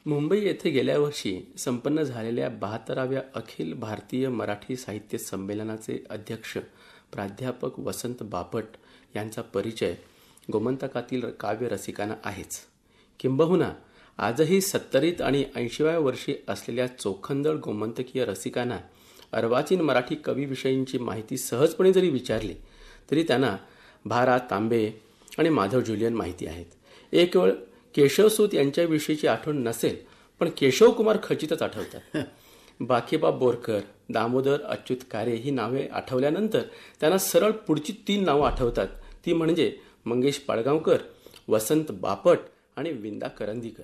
मुंबई येथे गेल्या वर्षी संपन्न झालेल्या 72व्या अखिल भारतीय मराठी साहित्य संमेलनाचे अध्यक्ष प्राध्यापक वसंत बापट यांचा परिचय गोमंतकातील काव्य रसिकांना आहेच. किंबहुना आजही 70 आणि 80व्या वर्षी असलेल्या चोखंदळ गोमंतकीय रसिकांना अर्वाचीन मराठी कवीविषयींची माहिती सहजपणे जरी विचारली तरी त्यांना भा. तांबे आणि माधव जुलियन माहिती आहेत. एक वेळ केशवसूत यांच्याविषयीची आठवण नसेल पण केशवकुमार खचितच आठवतात. बाकीबाब बोरकर, दामोदर अच्युत कारे ही नावे आठवल्यानंतर त्यांना सरळ पुढची 3 नावं आठवतात. ती म्हणजे मंगेश पाडगावकर, वसंत बापट आणि विंदा करंदीकर.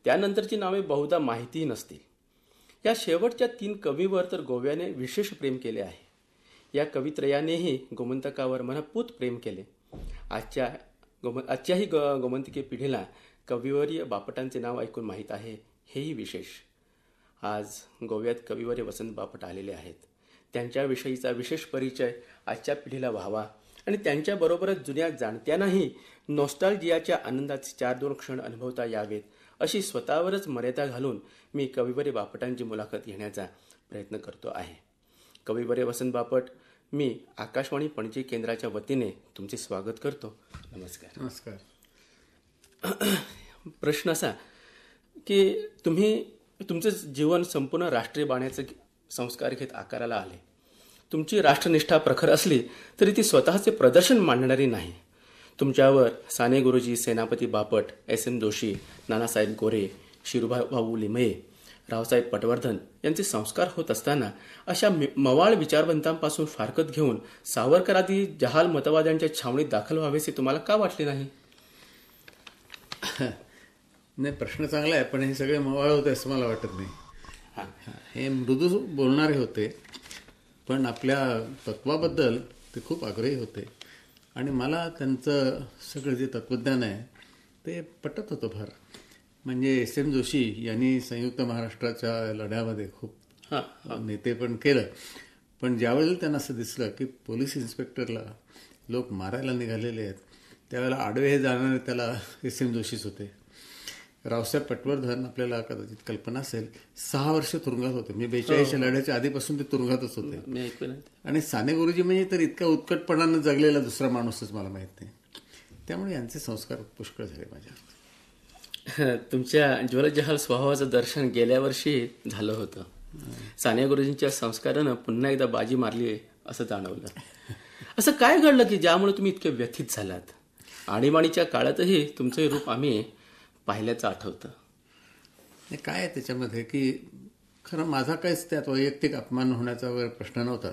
त्यानंतरची नावे बहुधा माहितीही नसतील. या शेवटच्या 3 कवीवर तर गोव्याने विशेष प्रेम केले आहे. या कवित्रयानेही गोमंतकावर मनपूत प्रेम केले. आजच्याही गोमंतकीय पिढीला कविवर्य बापटांचे नाव ऐकून माहीत आहे, हेही विशेष. आज गोव्यात कविवर्य वसंत बापट आलेले आहेत. त्यांच्याविषयीचा विशेष परिचय आजच्या पिढीला व्हावा आणि त्यांच्याबरोबरच जुन्या जाणत्यांनाही नॉस्टॅल्जियाच्या आनंदाचे 4-2 क्षण अनुभवता यावेत अशी स्वतःवरच मर्यादा घालून मी कविवर्य बापटांची मुलाखत घेण्याचा प्रयत्न करतो आहे. कविवर्य वसंत बापट, मी आकाशवाणी पणजी केंद्राच्या वतीने तुमचे स्वागत करतो. नमस्कार. नमस्कार. प्रश्न असा की तुम्ही तुमचं जीवन संपूर्ण राष्ट्रीय बाण्याचे संस्कार घेत आकाराला आले. तुमची राष्ट्रनिष्ठा प्रखर असली तरी ती स्वतःचे प्रदर्शन मांडणारी नाही. तुमच्यावर साने गुरुजी, सेनापती बापट, S.M. जोशी, नानासाहेब गोरे, शिरूभाऊ लिमये, रावसाहेब पटवर्धन यांचे संस्कार होत असताना अशा मवाळ विचारवंतांपासून फारकत घेऊन सावरकरादी जहाल मतवाद्यांच्या छावणीत दाखल व्हावेसे तुम्हाला का वाटले नाही? नाही, प्रश्न चांगला आहे, पण हे सगळे मवाळ होते असं मला वाटत नाही. हे मृदू बोलणारे होते, पण आपल्या तत्वाबद्दल ते खूप आग्रही होते आणि मला त्यांचं सगळं जे तत्वज्ञान आहे ते पटत होतं फार. म्हणजे S.M. जोशी यांनी संयुक्त महाराष्ट्राच्या लढ्यामध्ये खूप नेते पण केलं, पण ज्यावेळेला त्यांना असं दिसलं की पोलीस इन्स्पेक्टरला लोक मारायला निघालेले आहेत त्यावेळेला आडवे हे जाणारे त्याला S.M. जोशीच होते. रावसाहेब पटवर्धन, आपल्याला कदाचित कल्पना असेल, 6 वर्ष तुरुंगात होते. म्हणजे 42च्या लढ्याच्या आधीपासून ते तुरुंगातच होते. आणि साने गुरुजी म्हणजे तर इतका उत्कटपणानं जगलेला दुसरा माणूसच मला माहित नाही. त्यामुळे यांचे संस्कार पुष्कळ झाले माझ्यावर. तुमच्या ज्वलजहाल स्वभावाचं दर्शन गेल्या वर्षी झालं होतं. साने गुरुजींच्या संस्कारानं पुन्हा एकदा बाजी मारली असं जाणवलं. असं काय घडलं की ज्यामुळे तुम्ही इतके व्यथित झालात? आणीबाणीच्या काळातही तुमचं रूप आम्ही पाहिल्याचं आठवतं. काय आहे त्याच्यामध्ये की खरं माझा काहीच त्यात वैयक्तिक अपमान होण्याचा वगैरे प्रश्न नव्हता.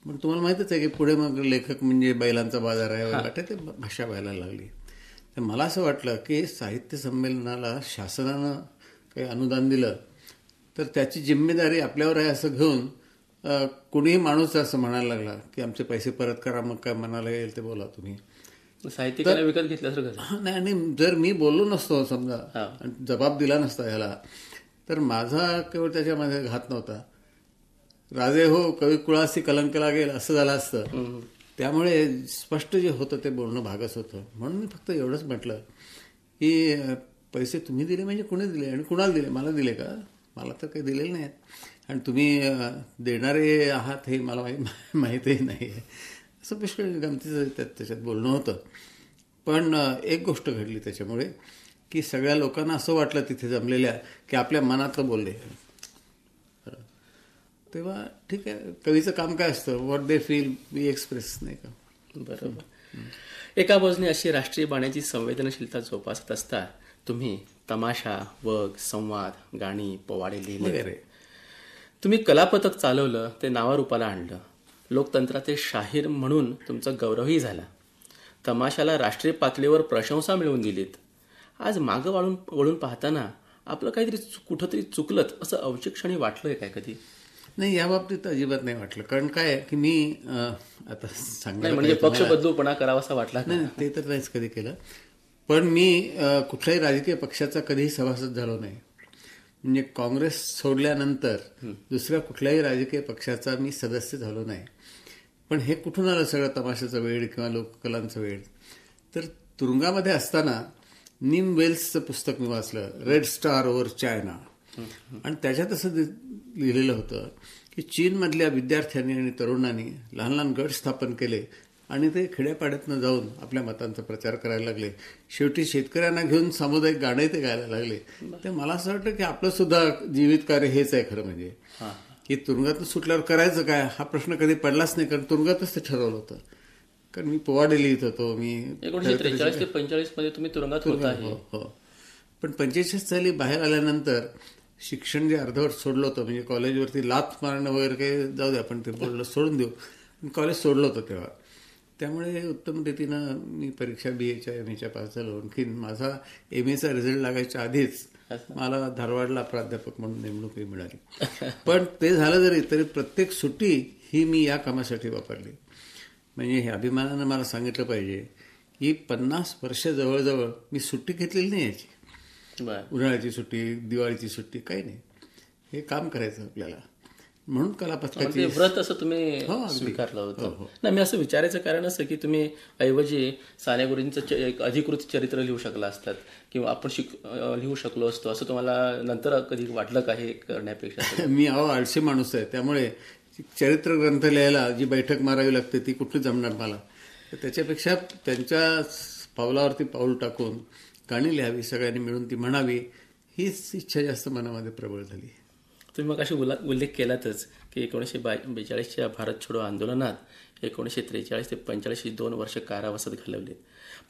पण तुम्हाला माहितच आहे की पुढे मग लेखक म्हणजे बैलांचा बाजार आहे वगैरे ते भाषा व्हायला लागली. तर मला असं वाटलं की साहित्य संमेलनाला शासनानं काही अनुदान दिलं तर त्याची जिम्मेदारी आपल्यावर आहे असं घेऊन कुणीही माणूस असं म्हणायला लागला की आमचे पैसे परत करा, मग काय मनाला येईल ते बोला तुम्ही. साहित्यिकाला विकत घेतल्यासारखं. नाही, आणि जर मी बोललो नसतो समजा, जबाब दिला नसता ह्याला, तर माझा केवळ त्याच्यामध्ये घात नव्हता. राजे हो कवी कुळासी कलंक लागेल असं झालं असतं. त्यामुळे स्पष्ट जे होतं ते बोलणं भागच होतं. म्हणून मी फक्त एवढंच म्हटलं की पैसे तुम्ही दिले म्हणजे कुणी दिले आणि कुणाला दिले? मला दिले का? मला तर काही दिलेले नाहीत आणि तुम्ही देणारे आहात हे मला माहीतही नाही आहे. असं पुष्कळ गमतीचं त्याच्यात बोलणं होतं. पण एक गोष्ट घडली त्याच्यामुळे की सगळ्या लोकांना असं वाटलं तिथे जमलेल्या की आपल्या मनातलं बोलले. तेव्हा ठीक आहे, कवीचं काम काय असतं, what they feel we express, नाही का? बरोबर. एका बाजूने अशी राष्ट्रीय बाण्याची संवेदनशीलता जोपासत असता तुम्ही तमाशा, वग, संवाद, गाणी, पोवाडे लिहिले. तुम्ही कलापथक चालवलं, ते नावारूपाला आणलं. लोकतंत्राचे शाहीर म्हणून तुमचा गौरवही झाला. तमाशाला राष्ट्रीय पातळीवर प्रशंसा मिळवून दिलीत. आज मागं वळून पाहताना आपलं काहीतरी कुठंतरी चुकलत असं अवचक्षणी वाटलंय काय कधी? नाही, या बाबतीत अजिबात नाही वाटलं. कारण काय आहे की मी आता सांगणार म्हणजे पक्ष बदलूपणा करावा असा वाटला नाही, ते तर नाहीच कधी केलं. पण मी कुठल्याही राजकीय पक्षाचा कधीही सभासद झालो नाही. म्हणजे काँग्रेस सोडल्यानंतर दुसऱ्या कुठल्याही राजकीय पक्षाचा मी सदस्य झालो नाही. पण हे कुठून आलं सगळं तमाशाचा वेळ किंवा लोककलांचा वेळ? तर तुरुंगामध्ये असताना नीम वेल्सचं पुस्तक मी वाचलं, रेड स्टार ओव्हर चायना. आणि त्याच्यात असं लिहिलेलं होतं की चीनमधल्या विद्यार्थ्यांनी आणि तरुणांनी लहान लहान गट स्थापन केले आणि ते खेड्यापाड्यातनं जाऊन आपल्या मतांचा प्रचार करायला लागले. शेवटी शेतकऱ्यांना घेऊन सामुदायिक गाणे ते गायला लागले. तर मला असं वाटतं की आपलं सुद्धा जीवित कार्य हेच आहे खरं म्हणजे, की तुरुंगातून सुटल्यावर करायचं काय हा प्रश्न कधी पडलाच नाही, कारण तुरुंगातच ते ठरवलं होतं. कारण मी पोवाडे लिहित होतो. मी 1943 ते 45 मध्ये तुम्ही तुरुंगात होता. हो. पण 45 साली बाहेर आल्यानंतर शिक्षण जे अर्धवट सोडलं होतं, म्हणजे कॉलेजवरती लाथ मारणं वगैरे काही जाऊ द्या, आपण ते बोललं सोडून देऊ. कॉलेज सोडलं होतं तेव्हा. त्यामुळे उत्तम रीतीनं मी परीक्षा BAच्या MAच्या पास झालो. आणखी माझा MAचा रिझल्ट लागायच्या आधीच मला धारवाडला प्राध्यापक म्हणून नेमणूकही मिळाली. पण ते झालं जरी तरी प्रत्येक सुट्टी ही मी या कामासाठी वापरली. म्हणजे हे अभिमानानं मला सांगितलं पाहिजे की 50 वर्ष जवळजवळ मी सुट्टी घेतलेली नाही याची. उन्हाळ्याची सुट्टी, दिवाळीची सुट्टी काही नाही. हे काम करायचं आपल्याला. म्हणून कलापथकाची व्रत असं तुम्ही स्वीकारलं होतं. नाही, मी असं विचारायचं कारण असं की तुम्ही ऐवजी साने गुरुजींचं एक अधिकृत चरित्र लिहू शकला असतात किंवा आपण लिहू शकलो असतो, असं तुम्हाला नंतर कधी वाटलं का हे करण्यापेक्षा? मी आळशी माणूस आहे, त्यामुळे चरित्र ग्रंथ लिहायला जी बैठक मारावी लागते ती कुठली जमणार मला. त्याच्यापेक्षा त्यांच्या पावलावरती पाऊल टाकून गाणी लिहावी, सगळ्यांनी मिळून ती म्हणावी, हीच इच्छा जास्त मनामध्ये प्रबळ झाली. तुम्ही मग अशी उल्लेख केलातच की 1942च्या भारत छोडो आंदोलनात 1943 ते 45 ही 2 वर्ष कारावासात घालवले.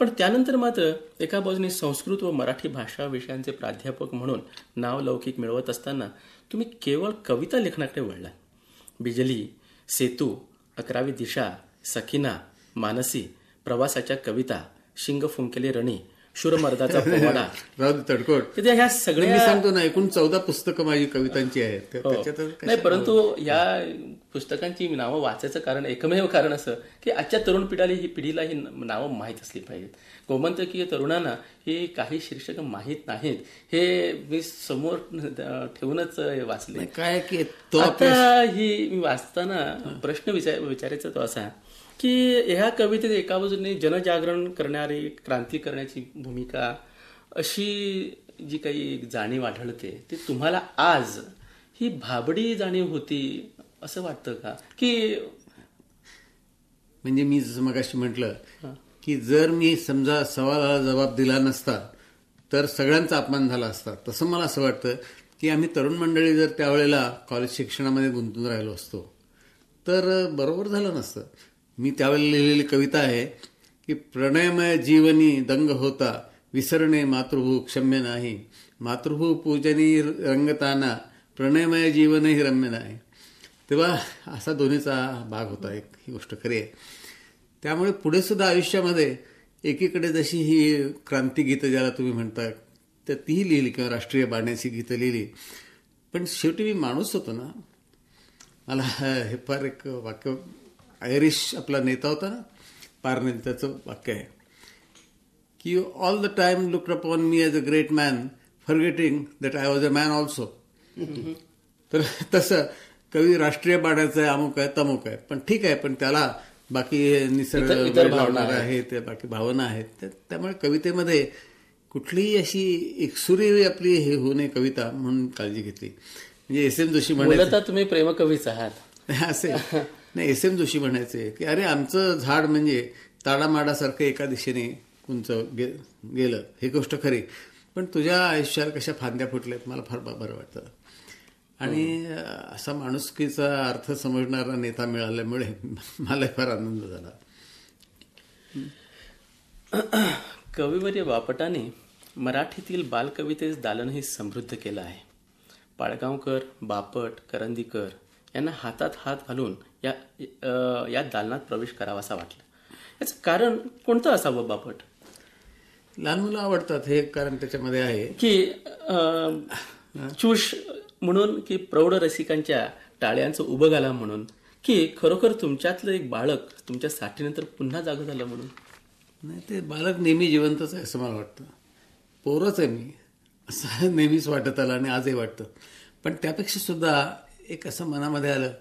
पण त्यानंतर मात्र एका बाजूने संस्कृत व मराठी भाषा विषयांचे प्राध्यापक म्हणून नाव लौकिक मिळवत असताना तुम्ही केवळ कविता लेखनाकडे वळला. बिजली, सेतू, 11वी दिशा, सखिना, मानसी, प्रवासाच्या कविता, शिंग फुंकेले रणी, शूरमर्दाचा पोवाडा, तडकोट, ह्या सगळ्या मी सांगतो ना, एकूण 14 पुस्तकं माझी कवितांची आहेत. नाही, परंतु या पुस्तकांची नावं वाचायचं कारण एकमेव कारण असं की आजच्या तरुण पिढीला ही नावं माहीत असली पाहिजेत. गोमंतकीय तरुणांना ही काही शीर्षक माहीत नाहीत हे मी समोर ठेवूनच वाचले. काय की आता ही मी वाचताना प्रश्न विचारायचा तो असा की ह्या कवितेत एका बाजूने जनजागरण करणारी, क्रांती करण्याची भूमिका अशी जी काही जाणीव आढळते ती तुम्हाला आज ही भाबडी जाणीव होती असं वाटतं का? की म्हणजे मी जसं मगाशी म्हटलं की जर मी समजा सवालाला जबाब दिला नसता तर सगळ्यांचा अपमान झाला असता, तसं मला असं वाटतं की आम्ही तरुण मंडळी जर त्यावेळेला कॉलेज शिक्षणामध्ये गुंतून राहिलो असतो तर बरोबर झालं नसतं. मी त्यावेळेला लिहिलेली कविता आहे की प्रणयमय जीवनी दंग होता, विसरणे मातृभू क्षम्य नाही, मातृभू पूजनी रंगताना, प्रणयमय जीवनही रम्य नाही. तेव्हा असा दोन्हीचा भाग होता. एक ही गोष्ट खरी आहे. त्यामुळे पुढे सुद्धा आयुष्यामध्ये एकीकडे जशी ही क्रांतिगीतं ज्याला तुम्ही म्हणता तर तीही लिहिली किंवा राष्ट्रीय बाण्याची गीतं लिहिली, पण शेवटी मी माणूस होतो ना. मला हे फार एक वाक्य आयरिश आपला नेता होता ना पारनेर, त्याचं वाक्य आहे की you all the time looked upon me as a great man forgetting that I was a man also. तर तसं कवी राष्ट्रीय बाण्याचं आहे, अमुक आहे तमुक आहे, पण ठीक आहे, पण त्याला बाकी निसर्ग भावना आहे, ते बाकी भावना आहेत. त्यामुळे कवितेमध्ये कुठलीही अशी एकसुरी आपली हे होऊ नये कविता म्हणून काळजी घेतली. म्हणजे SM जोशी म्हणायचं, तुम्ही प्रेमकवीच आहात असे नाही. SM जोशी म्हणायचे की अरे आमचं झाड म्हणजे ताडामाडासारखं एका दिशेने उंच गेलं, ही गोष्ट खरी, पण तुझ्या आयुष्याला कशा फांद्या फुटल्यात मला फार बरं वाटतं. आणि असा माणुसकीचा अर्थ समजणारा नेता मिळाल्यामुळे मला फार आनंद झाला. कविवर्य बापटाने मराठीतील बालकवितेस दालनही समृद्ध केलं आहे. पाडगावकर, बापट, करंदीकर यांना हातात हात घालून या दालनात प्रवेश करावासा वाटला. याचं कारण कोणतं असावं बापट? लहान मुलं आवडतात हे कारण त्याच्यामध्ये आहे की चुश म्हणून, की प्रौढ रसिकांच्या टाळ्यांचं उभं घाला म्हणून, की खरोखर तुमच्यातलं एक बाळक तुमच्या साठीनंतर पुन्हा जागं झालं म्हणून? नाही, ते बालक नेहमी जिवंतच आहे असं मला वाटतं. पोरच आहे मी असं नेहमीच वाटत आलं आणि आजही वाटतं. पण त्यापेक्षा सुद्धा एक असं मनामध्ये आलं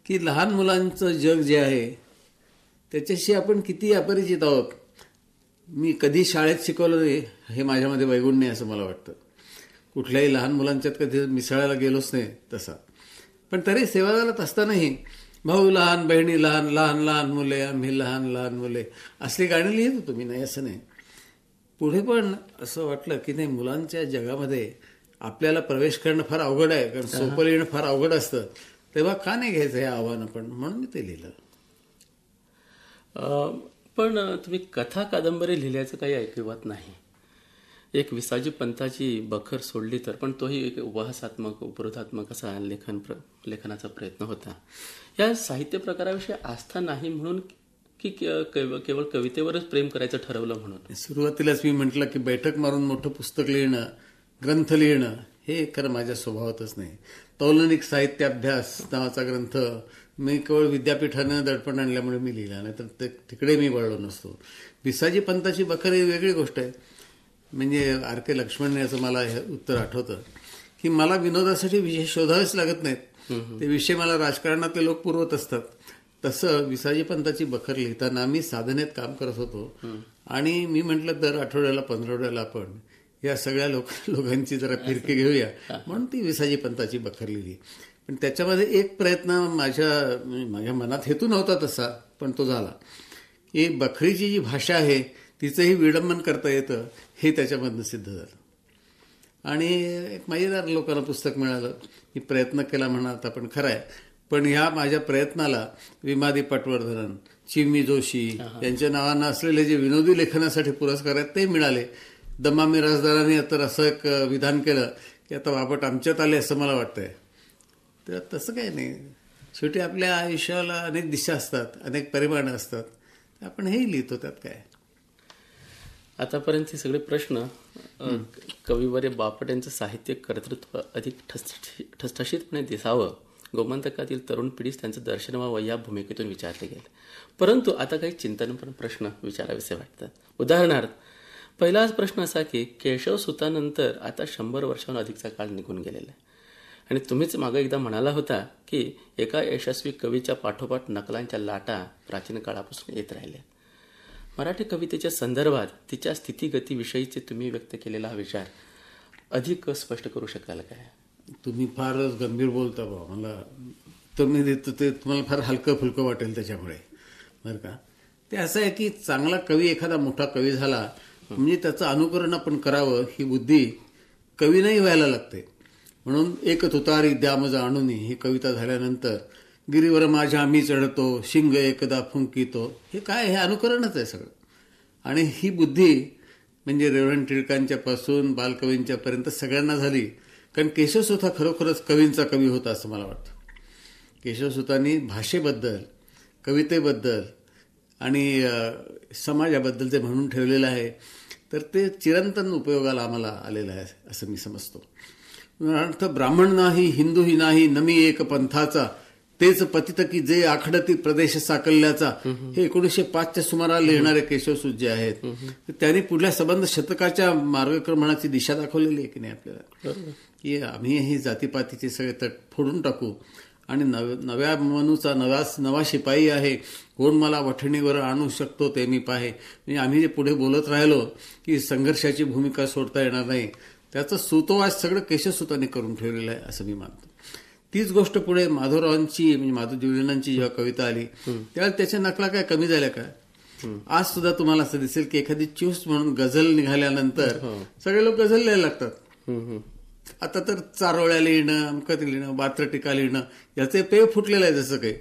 की लहान मुलांचं जग जे आहे त्याच्याशी आपण किती अपरिचित आहोत. मी कधी शाळेत शिकवलं नाही हे माझ्यामध्ये वैगुण्य आहे असं मला वाटतं. कुठल्याही लहान मुलांच्यात कधी मिसळायला गेलोच नाही तसा. पण तरी सेवादलात असतानाही भाऊ लहान, बहिणी लहान, लहान लहान मुले, आम्ही लहान लहान मुले असली गाणी लिहित होतो मी, नाही असं नाही. पुढे पण असं वाटलं की नाही, मुलांच्या जगामध्ये आपल्याला प्रवेश करणं फार अवघड आहे, कारण सोपं लिहिणं फार अवघड असतं. तेव्हा का नाही घ्यायचं हे आव्हान आपण, म्हणून मी ते लिहिलं. पण तुम्ही कथा कादंबरी लिहिल्याचं काही ऐकिवात नाही. एक विसाजी पंताची बखर सोडली तर, पण तोही एक उपहासात्मक उपरोधात्मक असा लेखनाचा प्रयत्न होता. या साहित्य प्रकाराविषयी आस्था नाही म्हणून की केवळ कवितेवरच प्रेम करायचं ठरवलं म्हणून? सुरुवातीलाच मी म्हटलं की बैठक मारून मोठं पुस्तक लिहिणं, ग्रंथ लिहिणं हे खरं माझ्या स्वभावातच नाही. तौलनिक साहित्य अभ्यास नावाचा ग्रंथ मी केवळ विद्यापीठानं दडपण आणल्यामुळे मी लिहिला, नाही तर तिकडे मी वळलो नसतो. विसाजी पंताची बखर ही वेगळी गोष्ट आहे. म्हणजे आर के लक्ष्मण याचं मला हे उत्तर आठवतं की मला विनोदासाठी विषय शोधावेच लागत नाहीत, ते विषय मला राजकारणातले लोक पुरवत असतात. तसं विसाजी पंताची बखर लिहिताना मी साधनेत काम करत होतो आणि मी म्हटलं दर आठवड्याला 15 आपण या सगळ्या लोकांची जरा फिरकी घेऊया, म्हणून ती विसाजी पंताची बखर लिहिली. पण त्याच्यामध्ये एक प्रयत्न माझ्या मनात हेतू नव्हता तसा, पण तो झाला की बखरीची जी भाषा आहे तिचंही विडंबन करता येतं हे त्याच्यामधनं सिद्ध झालं. आणि एक मजेदार लोकांना पुस्तक मिळालं. मी प्रयत्न केला म्हणत आपण खरं आहे, पण ह्या माझ्या प्रयत्नाला विमादी पटवर्धन, चिमी जोशी यांच्या नावानं असलेले जे विनोदी लेखनासाठी पुरस्कार आहेत ते मिळाले. दमा मिरासदारांनी तर असं एक विधान केलं की आता बापट आमच्यात आले असं मला वाटतंय. तर तसं काही नाही. शेवटी आपल्या आयुष्याला अनेक दिशा असतात, अनेक परिमाणं असतात, आपण हेही लिहितो, त्यात काय. आतापर्यंतचे सगळे प्रश्न कविवर्य बापट यांचं साहित्य कर्तृत्व अधिक ठसठशीतपणे दिसावं, गोमंतकातील तरुण पिढीस त्यांचं दर्शन व्हावं या भूमिकेतून विचारले गेले. परंतु आता काही चिंतनपर प्रश्न विचारावेसे वाटतात. उदाहरणार्थ, पहिलाच प्रश्न असा की केशवसुतानंतर आता 100 वर्षांहून अधिकचा काळ निघून गेलेला आहे आणि तुम्हीच मागे एकदा म्हणाला होता की एका यशस्वी कवीच्या पाठोपाठ नकलांच्या लाटा प्राचीन काळापासून येत राहिल्या. मराठी कवितेच्या संदर्भात तिच्या स्थितीगतीविषयीचे तुम्ही व्यक्त केलेला हा विचार अधिक स्पष्ट करू शकाल काय? तुम्ही फारच गंभीर बोलता बा. मला तुम्ही देतो ते तुम्हाला फार हलकं फुलकं वाटेल त्याच्यामुळे, बरं का. ते असं आहे की चांगला कवी, एखादा मोठा कवी झाला म्हणजे त्याचं अनुकरण आपण करावं ही बुद्धी कवीनंही व्हायला लागते. म्हणून एक तुतारी द्या मज आणून ही कविता झाल्यानंतर गिरीवर माझ्या आम्ही चढतो, शिंग एकदा फुंकितो, हे काय, हे अनुकरणच आहे सगळं. आणि ही बुद्धी म्हणजे रेव्हरंड टिळकांच्या पासून बालकवींच्या पर्यंत सगळ्यांना झाली. कारण केशवसुत हा खरोखरच कवींचा कवी होता असं मला वाटतं. केशवसुतांनी भाषेबद्दल, कवितेबद्दल आणि समाजाबद्दल जे म्हणून ठेवलेलं आहे तर ते चिरंतन उपयोगाला आम्हाला आलेलं आहे असं मी समजतो. उदाहरणार्थ, ब्राह्मण नाही, हिंदूही नाही, नमी एक पंथाचा, तेच पतित की जे आखडती प्रदेश साकल्याचा, हे 1905च्या सुमाराला लिहिणारे केशवसूत जे आहेत त्यांनी पुढल्या संबंध शतकाच्या मार्गक्रमणाची दिशा दाखवलेली आहे की नाही आपल्याला, की आम्ही ही जातीपातीचे सगळे तट फोडून टाकू आणि नव्या मनूचा नवा शिपाई आहे, कोण मला वठणीवर आणू शकतो ते मी पाहे. म्हणजे आम्ही जे पुढे बोलत राहिलो की संघर्षाची भूमिका सोडता येणार नाही, त्याचं सुतोवाच सगळं केशवसुतांनी करून ठेवलेलं आहे असं मी मानतो. तीच गोष्ट पुढे माधवरावांची म्हणजे माधवजीवनांची जेव्हा कविता आली त्यावेळेला त्याच्या नकला काय कमी झाल्या का? आज सुद्धा तुम्हाला असं दिसेल की एखादी च्यूस म्हणून गझल निघाल्यानंतर सगळे लोक गझल लिहायला लागतात. आता तर चारोळ्या लिहिणं, अमकत लिहिणं, बात्रटिका लिहिणं याचे पेव फुटलेलं आहे जसं काही.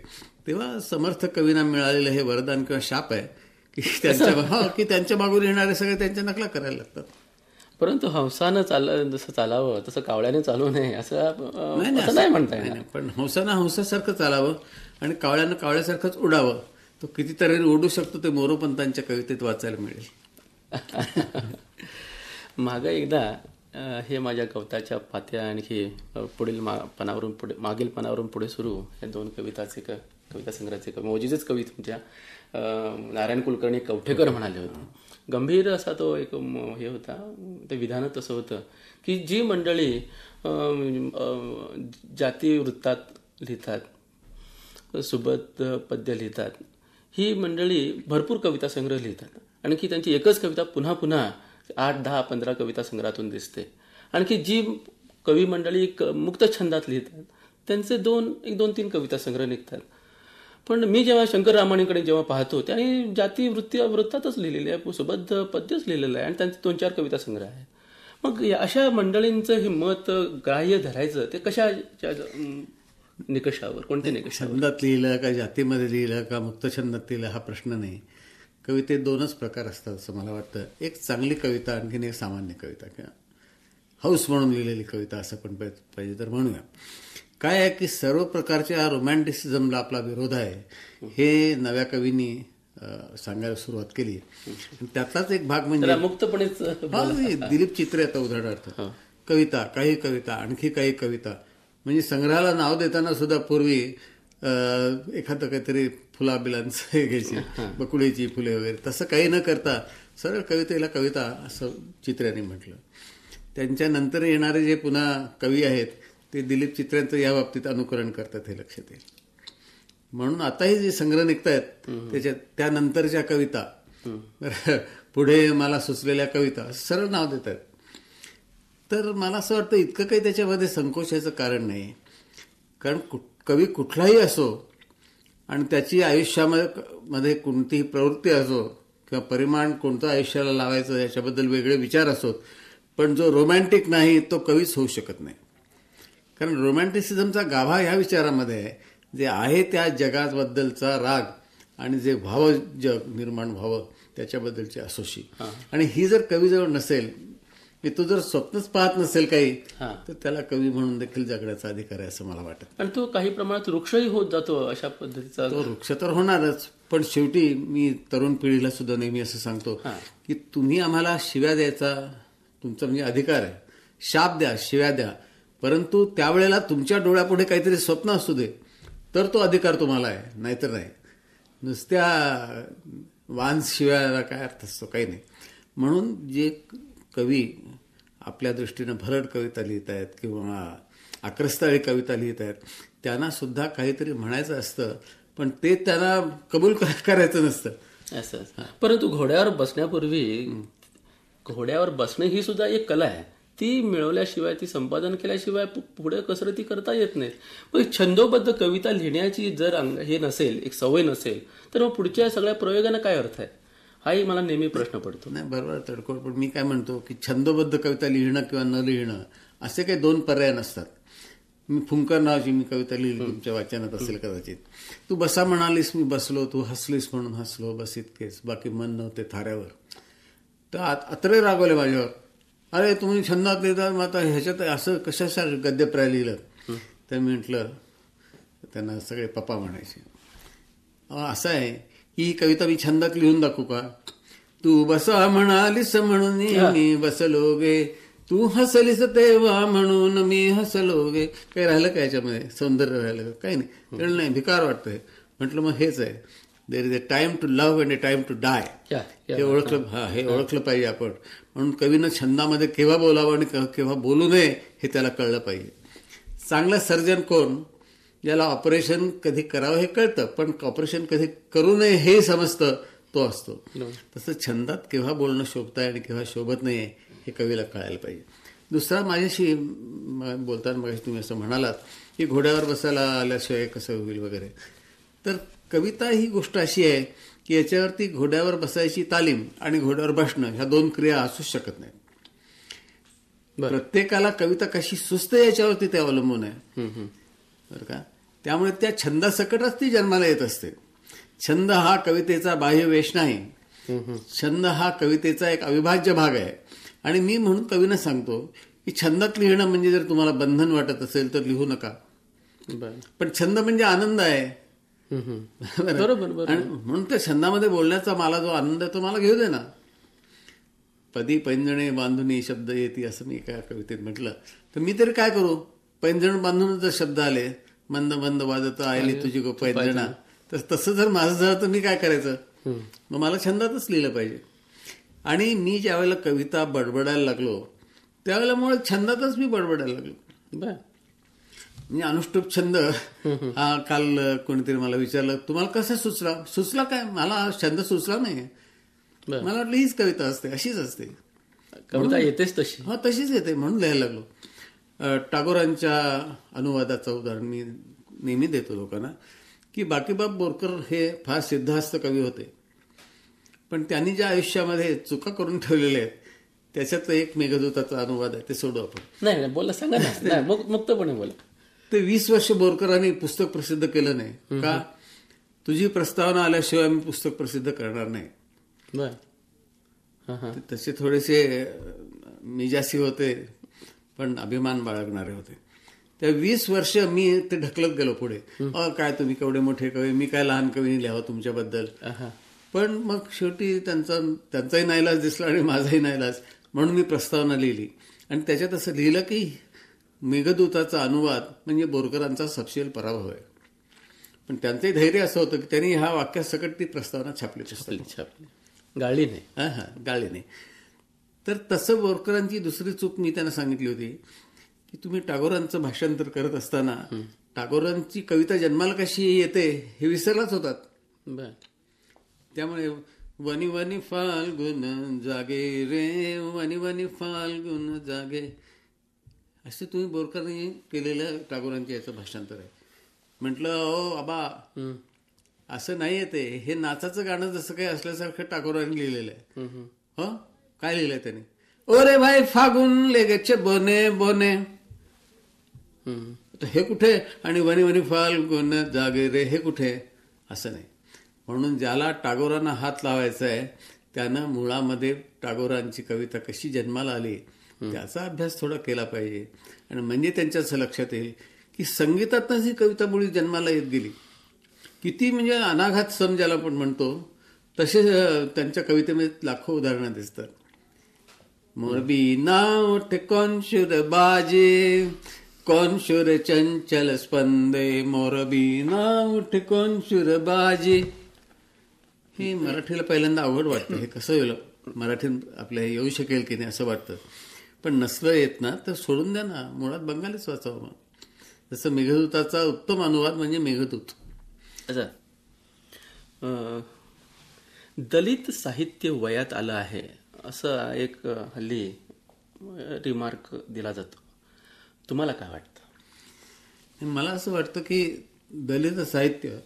तेव्हा समर्थ कवींना मिळालेलं हे वरदान किंवा शाप आहे की त्यांच्या मागून येणारे सगळे त्यांच्या नकला करायला लागतात. परंतु हंसानं जसं चालावं तसं कावळ्याने चालू नये असं नाही म्हणता येणार. पण हंसानं हंसासारखं चालावं आणि कावळ्यानं कावळ्यासारखंच उडावं. तो किती तऱ्हेने उडू शकतो ते मोरोपंतांच्या कवितेत वाचायला मिळेल. मागं एकदा हे माझ्या गवताच्या पात्या आणखी पुढील मागील पानावरून पुढे सुरू या 2 कविता संग्रहाचे मोजीचेच कवी तुमच्या नारायण कुलकर्णी कवठेकर म्हणाले होते. गंभीर असा तो एक हे होता. ते विधान तसं होतं की जी मंडळी जाती वृत्तात लिहितात, सुबत पद्य लिहितात, ही मंडळी भरपूर कविता संग्रह लिहितात. आणखी त्यांची एकच कविता पुन्हा पुन्हा 8, 10, 15 कविता संग्रहातून दिसते. आणखी जी कवी मंडळी मुक्त छंदात लिहितात त्यांचे 2-3 कविता संग्रह निघतात. पण मी जेव्हा शंकर रामाणीकडे जेव्हा पाहतो त्यांनी जाती वृत्तातच लिहिलेले आहे, सुबद्ध पद्यच लिहिलेलं आहे आणि त्यांचे 2-4 कविता संग्रह आहेत. मग अशा मंडळींचं हे मत ग्राह्य धरायचं ते कशाच्या निकषावर, कोणत्या निकषावर? छंदात लिहिलं का जातीमध्ये लिहिलं का मुक्त छंदात लिहिलं हा प्रश्न नाही. कवितेत 2च प्रकार असतात असं मला वाटतं. एक चांगली कविता, आणखीन एक सामान्य कविता किंवा हौस म्हणून लिहिलेली कविता असं पण पाहिजे तर म्हणूया. काय आहे की सर्व प्रकारच्या रोमॅन्टिसिझमला आपला विरोध आहे हे नव्या कवींनी सांगायला सुरुवात केली. त्यातलाच एक भाग म्हणजे मुक्तपणेच दिलीप चित्रे. आता उदाहरणार्थ कविता, काही कविता, आणखी काही कविता, म्हणजे संग्रहाला नाव देताना सुद्धा पूर्वी एखादं काहीतरी फुलाबिलांचं घ्यायची, बकुळीची फुले वगैरे, तसं काही न करता सरळ कवितेला कविता असं चित्र्यांनी म्हटलं. त्यांच्यानंतर येणारे जे पुन्हा कवी आहेत ते दिलीप चित्र्यांचं या बाबतीत अनुकरण करतात हे लक्षात येईल. म्हणून आताही जे संग्रह निघत आहेत त्याच्यात त्यानंतरच्या कविता, पुढे मला सुचलेल्या कविता सरळ नाव देत आहेत. तर मला असं वाटतं इतकं काही त्याच्यामध्ये संकोचाचं कारण नाही. कारण कवी कुठलाही असो आणि त्याची आयुष्यामध्ये कोणतीही प्रवृत्ती असो किंवा परिमाण कोणतं आयुष्याला लावायचं याच्याबद्दल वेगळे विचार असोत, पण जो रोमॅन्टिक नाही तो कवीच होऊ शकत नाही. कारण रोमॅन्टिसिझमचा गाभा ह्या विचारामध्ये आहे, जे आहे त्या जगाबद्दलचा राग आणि जे व्हावं, जग निर्माण व्हावं त्याच्याबद्दलची असोशी. आणि ही जर कवीजवळ नसेल, तो जर स्वप्नच पाहत नसेल काही, तर त्याला कवी म्हणून देखील जगण्याचा अधिकार आहे असं मला वाटतं. आणि तो काही प्रमाणात वृक्षही होत जातो अशा पद्धतीचा. तो वृक्ष तर होणारच, पण शेवटी मी तरुण पिढीला सुद्धा नेहमी असं सांगतो की तुम्ही आम्हाला शिव्या द्यायचा तुमचा म्हणजे अधिकार आहे. शाप द्या, शिव्या द्या, परंतु त्यावेळेला तुमच्या डोळ्यापुढे काहीतरी स्वप्न असू दे, तर तो अधिकार तुम्हाला आहे, नाहीतर नाही. नुसत्या वांस शिव्याला काय अर्थ असतो, काही नाही. म्हणून जे कवी आपल्या दृष्टीनं भरड कविता लिहित आहेत किंवा आक्रस्ताळी कविता लिहित आहेत, त्यांना सुद्धा काहीतरी म्हणायचं असतं, पण ते त्यांना कबूल करायचं नसतं. असं. परंतु घोड्यावर बसण्यापूर्वी घोड्यावर बसणं ही सुद्धा एक कला आहे. ती मिळवल्याशिवाय, ती संपादन केल्याशिवाय पुढे कसरती करता येत नाही. मग छंदोबद्ध कविता लिहिण्याची जर हे नसेल, एक सवय नसेल, तर मग पुढच्या सगळ्या प्रयोगांना काय अर्थ आहे? हाही मला नेहमी प्रश्न पडतो. नाही, बरोबर तडकोड. पण मी काय म्हणतो की छंदोबद्ध कविता लिहिणं किंवा न लिहिणं असे काही 2 पर्याय नसतात. मी फुंकर नावाची मी कविता लिहिली, तुमच्या वाचनात असेल कदाचित. तू बसा म्हणालीस मी बसलो, तू हसलीस म्हणून हसलो, बस इतकेच, बाकी मन नव्हते थाऱ्यावर. तर अत्रे रागवले माझ्यावर, अरे तुम्ही छंदात लिहिता, मग आता ह्याच्यात असं कशाशा गद्यप्राय लिहिलं. तर मी म्हटलं, त्यांना सगळे पप्पा म्हणायचे, असं आहे ही कविता मी छंदात लिहून दाखवू का? तू बसा म्हणालीस म्हणून मी बसलो गे, तू हसलीस तेव्हा म्हणून मी हसलो गे. काही राहिलं का याच्यामध्ये? सौंदर्य राहिलं का? काही नाही. कळलं नाही, भिकार वाटतंय. म्हटलं मग हेच आहे, there is a time to love and a time to die. हे ओळखलं, हे ओळखलं पाहिजे आपण. म्हणून कवीनं छंदामध्ये केव्हा बोलावं आणि केव्हा बोलू नये हे त्याला कळलं पाहिजे. चांगलं सर्जन कोण? ज्याला ऑपरेशन कधी करावं हे कळतं, पण ऑपरेशन कधी करू नये हे समजतं, तो असतो. तसं छंदात केव्हा बोलणं शोभतंय आणि केव्हा शोभत नाही हे कवीला कळायला पाहिजे. दुसरा, माझ्याशी बोलताना मग तुम्ही असं म्हणालात की घोड्यावर बसायला आल्याशिवाय कसं होईल वगैरे. तर कविता ही गोष्ट अशी आहे की याच्यावरती घोड्यावर बसायची तालीम आणि घोड्यावर बसणं ह्या 2 क्रिया असूच शकत नाहीत. प्रत्येकाला कविता कशी सुचते याच्यावरती ते अवलंबून आहे, बरं का. त्यामुळे त्या छंदासकटच ती जन्माला येत असते. छंद हा कवितेचा बाह्य वेश नाही, छंद हा कवितेचा एक अविभाज्य भाग आहे. आणि मी म्हणून कवीनं सांगतो की छंदात लिहिणं म्हणजे जर तुम्हाला बंधन वाटत असेल तर लिहू नका, पण छंद म्हणजे आनंद आहे. बरोबर. म्हणून त्या छंदामध्ये बोलण्याचा मला जो आनंद आहे तो मला घेऊ दे ना. पदी पैंजणे बांधुनी शब्द येते असं मी एका कवितेत म्हटलं, तर मी तरी काय करू? पैंजण बांधून जर शब्द आले, मंद मंद वाजत आयली तुझी गो पैंजणा, तर तसं जर माझं झालं तर मी काय करायचं? मग मला छंदातच लिहिलं पाहिजे. आणि मी ज्यावेळेला कविता बडबडायला लागलो त्यावेळेला मुळे छंदातच मी बडबडायला लागलो. म्हणजे अनुष्टुप छंद हा काल कोणीतरी मला विचारलं, तुम्हाला कसा सुचला काय? मला छंद सुचला नाही. बरं. मला वाटलं हीच कविता असते, अशीच असते. कविता येतेच तशी. हा, तशीच येते म्हणून लिहायला लागलो. टागोरांच्या अनुवादाचं उदाहरण मी नेहमी देतो लोकांना, की बाकीबाब बोरकर हे फार सिद्धहस्त कवी होते, पण त्यांनी ज्या आयुष्यामध्ये चुका करून ठेवलेल्या आहेत त्याच्यात एक मेघदूताचा अनुवाद आहे, ते सोडू आपण. नाही बोला, सांगा ना. नाही, मुक्तपणे बोला. ते 20 वर्ष बोरकरांनी पुस्तक प्रसिद्ध केलं नाही. का? तुझी प्रस्तावना आल्याशिवाय मी पुस्तक प्रसिद्ध करणार नाही. बर. तसे थोडेसे मिजासी होते, पण अभिमान बाळगणारे होते. त्या 20 वर्ष मी ते ढकलत गेलो पुढे. काय तुम्ही केवढे मोठे कवी, मी काय लहान कवी लिहावं तुमच्याबद्दल. पण मग शेवटी त्यांचाही नाईलाज दिसला आणि माझाही नाईलाज, म्हणून मी प्रस्तावना लिहिली. आणि त्याच्यात असं लिहिलं की मेघदूताचा अनुवाद म्हणजे बोरकरांचा सपशेल पराभव आहे. पण त्यांचंही धैर्य असं होतं की त्यांनी ह्या वाक्यासकट ती प्रस्तावना छापली. गाळली नाही. गाळली नाही. तर तसं बोरकरांची दुसरी चूक मी त्यांना सांगितली होती की तुम्ही टागोरांचं भाषांतर करत असताना टागोरांची कविता जन्माला कशी येते हे विसरलाच होतात. बर. त्यामुळे वनी वनी फाल्गुन जागे रे, वनी वनी फाल्गुन जागे, असे तुम्ही बोरकरांनी केलेलं टागोरांच्या याचं भाषांतर आहे. म्हटलं ओ आबा, असं नाही येते. हे नाचाचं गाणं जसं काही असल्यासारखं टागोरांनी लिहिलेलं आहे. हो, काय लिहिलंय त्याने? ओ रे भाई फागुन लेगेचे बोने बोने, हे कुठे? आणि वनी वनी फाल्गुन जागे रे हे कुठे? असं नाही. म्हणून ज्याला टागोरांना हात लावायचा आहे त्यानं मुळामध्ये टागोरांची कविता कशी जन्माला आली त्याचा अभ्यास थोडा केला पाहिजे. आणि म्हणजे त्यांच्या असं लक्षात येईल की संगीतातच ही कविता मुळी जन्माला येत गेली. किती म्हणजे अनाघात सम ज्याला आपण म्हणतो तसे त्यांच्या कवितेमध्ये लाखो उदाहरणं दिसतात. मोरबी नाव कौन शुर बाजे, कौन शुर चंचल स्पंदे, मोरबी नाव कौन शुर बाजे. हे मराठीला पहिल्यांदा आवड वाटतं. हे कसं होईल मराठीत आपल्या येऊ शकेल की नाही असं वाटतं. पण नसलं येत ना तर सोडून द्या ना, मुळात बंगालीच वाचावं. मग जसं मेघदूताचा उत्तम अनुवाद म्हणजे मेघदूत. अच्छा. दलित साहित्य वयात आलं आहे असं एक हल्ली रिमार्क दिला जातो. तुम्हाला काय वाटतं? मला असं वाटतं की दलित साहित्य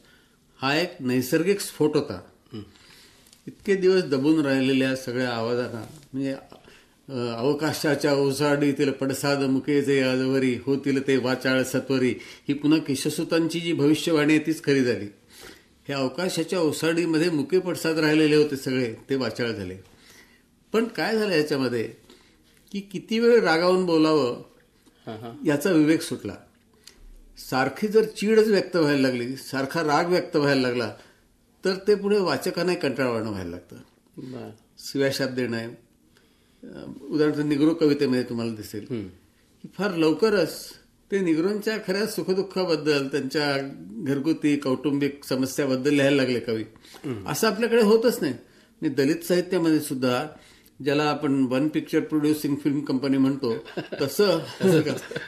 हा एक नैसर्गिक स्फोट होता. इतके दिवस दबून राहिलेल्या सगळ्या आवाजांना, म्हणजे अवकाशाच्या ओसाडीतील पडसाद मुकेचे आजवरी, होतील ते वाचाळ सत्वरी, ही पुन्हा केशवसुतांची जी भविष्यवाणी आहे तीच खरी झाली. हे अवकाशाच्या ओसाडीमध्ये मुके पडसाद राहिलेले होते सगळे, ते वाचाळ झाले. पण काय झालं याच्यामध्ये की किती वेळ रागावून बोलावं याचा विवेक सुटला. सारखी जर चीडच व्यक्त व्हायला लागली, सारखा राग व्यक्त व्हायला लागला तर ते पुढे वाचकांना कंटाळवाणं व्हायला लागतं. शिव्याशाप देणं, उदाहरणार्थ निग्रो कवितेमध्ये तुम्हाला दिसेल की फार लवकरच ते निग्रोंच्या खऱ्या सुखदुःखाबद्दल, त्यांच्या घरगुती कौटुंबिक समस्याबद्दल लिहायला लागले कवी. असं आपल्याकडे होतच नाही. आणि दलित साहित्यामध्ये सुद्धा ज्याला आपण one picture producing film company म्हणतो तसं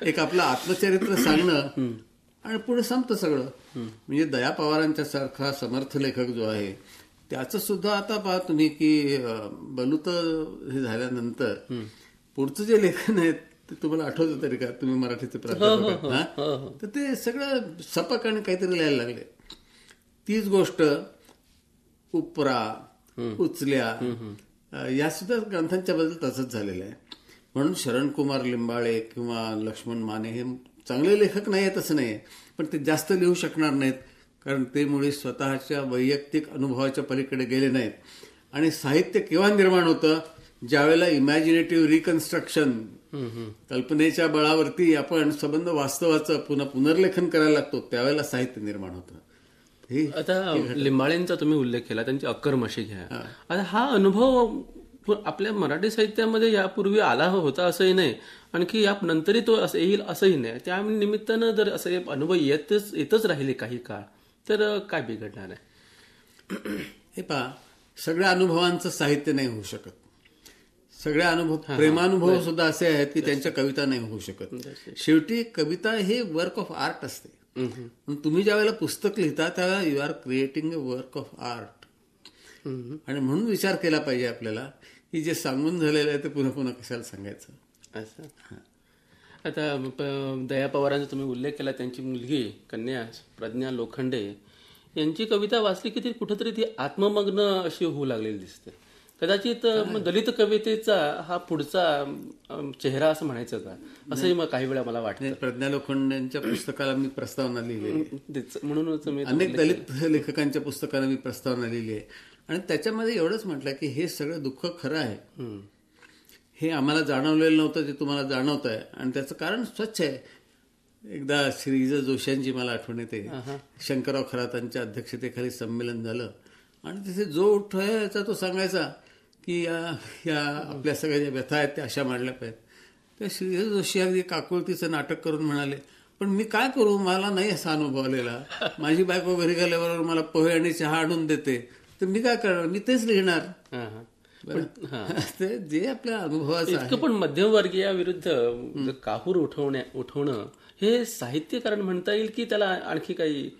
एक आपलं आत्मचरित्र सांगणं आणि पुढे संपतं सगळं. म्हणजे दया पवारांच्या सारखा समर्थ लेखक जो आहे त्याचं सुद्धा आता पहा तुम्ही की बलूत हे झाल्यानंतर पुढचं जे लेखन आहे ते तुम्हाला आठवतं तरी का? तुम्ही मराठीचे प्राध्यापक, तर ते सगळं सपक आणि काहीतरी लिहायला लागले. तीच गोष्ट उपरा, उचल्या या सुद्धा ग्रंथांच्या बद्दल तसंच झालेलं आहे. म्हणून शरणकुमार लिंबाळे किंवा लक्ष्मण माने हे चांगले लेखक नाही आहेत असं नाही, पण ते जास्त लिहू शकणार नाहीत कारण ते मुळे स्वतःच्या वैयक्तिक अनुभवाच्या पलीकडे गेले नाहीत. आणि साहित्य केव्हा निर्माण होतं? ज्यावेळेला इमॅजिनेटिव्ह रिकन्स्ट्रक्शन, कल्पनेच्या बळावरती आपण संबंध वास्तवाचं पुन्हा पुनर्लेखन करायला लागतो, त्यावेळेला साहित्य निर्माण होतं. आता लिंबाळेंचा तुम्ही उल्लेख केला, त्यांची अक्करमशी घ्या. आता हा अनुभव आपल्या मराठी साहित्यामध्ये यापूर्वी आला होता असंही नाही, आणखी या नंतरही तो असं येईल असंही नाही. त्या निमित्तानं जर असे अनुभव येतच राहिले काही काळ तर काय बिघडणार आहे? हे पहा, सगळ्या अनुभवांचं साहित्य नाही होऊ शकत. सगळे अनुभव, प्रेमानुभव सुद्धा असे आहेत की त्यांच्या कविता नाही होऊ शकत. शेवटी कविता हे वर्क ऑफ आर्ट असते. पण तुम्ही ज्या वेळेला पुस्तक लिहिता त्यावेळेला you are creating a work of art. आणि म्हणून विचार केला पाहिजे आपल्याला की जे सांगून झालेलं आहे ते पुन्हा पुन्हा कशाला सांगायचं. असं आता दया पवारांचा तुम्ही उल्लेख केला, त्यांची मुलगी कन्या प्रज्ञा लोखंडे यांची कविता वाचली की ती कुठेतरी ती आत्ममग्न अशी होऊ लागलेली दिसते. कदाचित दलित कवितेचा हा पुढचा चेहरा असं म्हणायचं का, असंही मग काही वेळा मला वाटतं. प्रज्ञा लोखंडेंच्या पुस्तकाला मी प्रस्तावना लिहिली, म्हणूनच मी अनेक दलित लेखकांच्या पुस्तकाला मी प्रस्तावना लिहिली आहे. आणि त्याच्यामध्ये एवढंच म्हटलं की हे सगळं दुःख खरं आहे, हे आम्हाला जाणवलेलं नव्हतं, ते तुम्हाला जाणवत आहे. आणि त्याचं कारण स्वच्छ आहे. एकदा श्रीज जोशांची मला आठवण येते, शंकरराव खरातांच्या अध्यक्षतेखाली संमेलन झालं आणि तिथे जो उठायचा तो सांगायचा की या आपल्या सगळ्या ज्या व्यथा आहेत त्या अशा मांडल्या पाहिजेत. त्या श्रीज जोशी अगदी काकुळतीचं नाटक करून म्हणाले, पण मी काय करू, मला नाही असा अनुभव आलेला. माझी बायको घरी गेल्याबरोबर मला पोहे आणि चहा आणून देते, तर मी काय करणार, मी तेच लिहिणार. ते जे आपल्या अनुभवाचं इतकं. पण मध्यमवर्गीयाविरुद्ध काहूर उठवणं हे साहित्यकारण म्हणता येईल की त्याला आणखी काही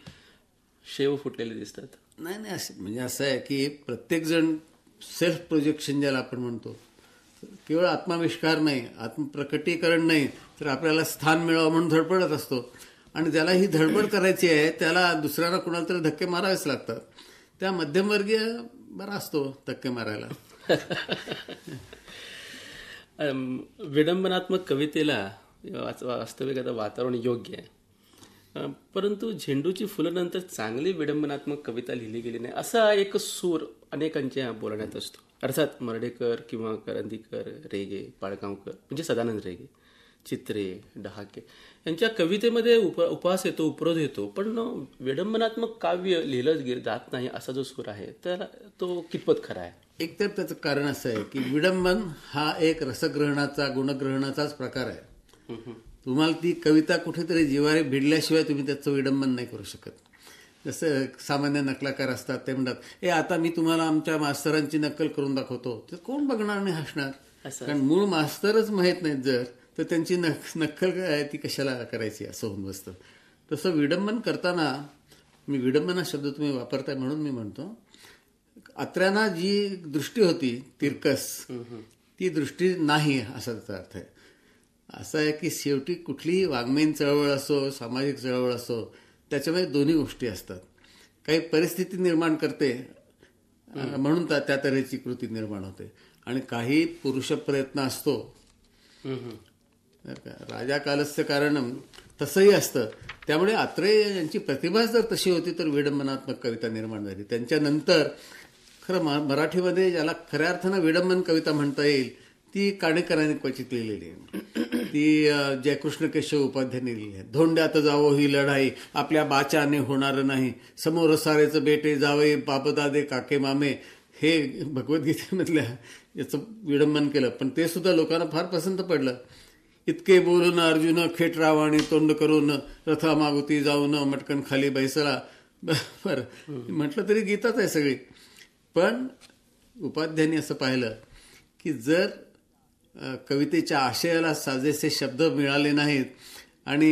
शेव फुटलेले दिसतात? नाही नाही, म्हणजे असं आहे की प्रत्येक जण सेल्फ प्रोजेक्शन ज्याला आपण म्हणतो, केवळ आत्माविष्कार नाही, आत्मप्रकटीकरण नाही, तर आपल्याला स्थान मिळावं म्हणून धडपडत असतो. आणि ज्याला ही धडपड करायची आहे त्याला दुसऱ्याला कुणाला तरी धक्के मारावेच लागतात. त्या मध्यमवर्गीय बरा असतो धक्के मारायला. विडंबनात्मक कवितेला वास्तविक आता वातावरण योग्य आहे, परंतु झेंडूची फुलंनंतर चांगली विडंबनात्मक कविता लिहिली गेली नाही असा एक सूर अनेकांच्या बोलण्यात असतो. अर्थात मर्ढेकर किंवा करंदीकर, रेगे, पाडगावकर म्हणजे सदानंद रेगे, चित्रे, डहाके यांच्या कवितेमध्ये उपहास येतो, उपरोध येतो, पण विडंबनात्मक काव्य लिहिलं जात नाही असा जो सूर आहे तर तो कितपत खरा आहे? एकतर त्याचं कारण असं आहे की विडंबन हा एक रसग्रहणाचा, गुणग्रहणाचाच प्रकार आहे. तुम्हाला ती कविता कुठेतरी जिव्हारी भिडल्याशिवाय तुम्ही त्याचं विडंबन नाही करू शकत. जसं सामान्य नकलाकार असतात, ते म्हणतात, आता मी तुम्हाला आमच्या मास्तरांची नक्कल करून दाखवतो, तर कोण बघणार नाही, हसणार. कारण मूळ मास्तरच माहीत नाहीत जर, तर त्यांची नक्कल काय ती कशाला करायची असं होऊन बसतं. तसं विडंबन करताना, मी विडंबना शब्द तुम्ही वापरताय म्हणून मी म्हणतो, अत्र्यांना जी दृष्टी होती तिरकस, ती दृष्टी नाही असा त्याचा अर्थ आहे. असं आहे की शेवटी कुठलीही वाङ्मयीन चळवळ असो, सामाजिक चळवळ असो, त्याच्यामध्ये दोन्ही गोष्टी असतात. काही परिस्थिती निर्माण करते म्हणून त्या तऱ्हेची कृती निर्माण होते, आणि काही पुरुष प्रयत्न असतो. राजा कालस्य कारणम तसंही असतं. त्यामुळे अत्रेय यांची प्रतिभा जर तशी होती तर विडंबनात्मक कविता निर्माण झाली. त्यांच्यानंतर खरं मराठीमध्ये ज्याला खऱ्या अर्थानं विडंबन कविता म्हणता येईल ती काणेकरांनी क्वचित लिहिलेली आहे. ती जयकृष्ण केशव उपाध्यायांनी लिहिली आहे. धोंड्यात जावो ही लढाई, आपल्या बाच्याने होणार नाही, समोर सारेचं बेटे जावे, बापदादे काके मामे, हे भगवद्गीतेमधल्या याचं विडंबन केलं. पण ते सुद्धा लोकांना फार पसंत पडलं. इतके बोलून अर्जुन खेटराव आणि तोंड करून रथा मागुती जाऊन मटकन खाली बैसला. बरं म्हटलं तरी गीताच आहे सगळी. पण उपाध्यायांनी असं पाहिलं की जर कवितेच्या आशयाला साजेसे शब्द मिळाले नाहीत आणि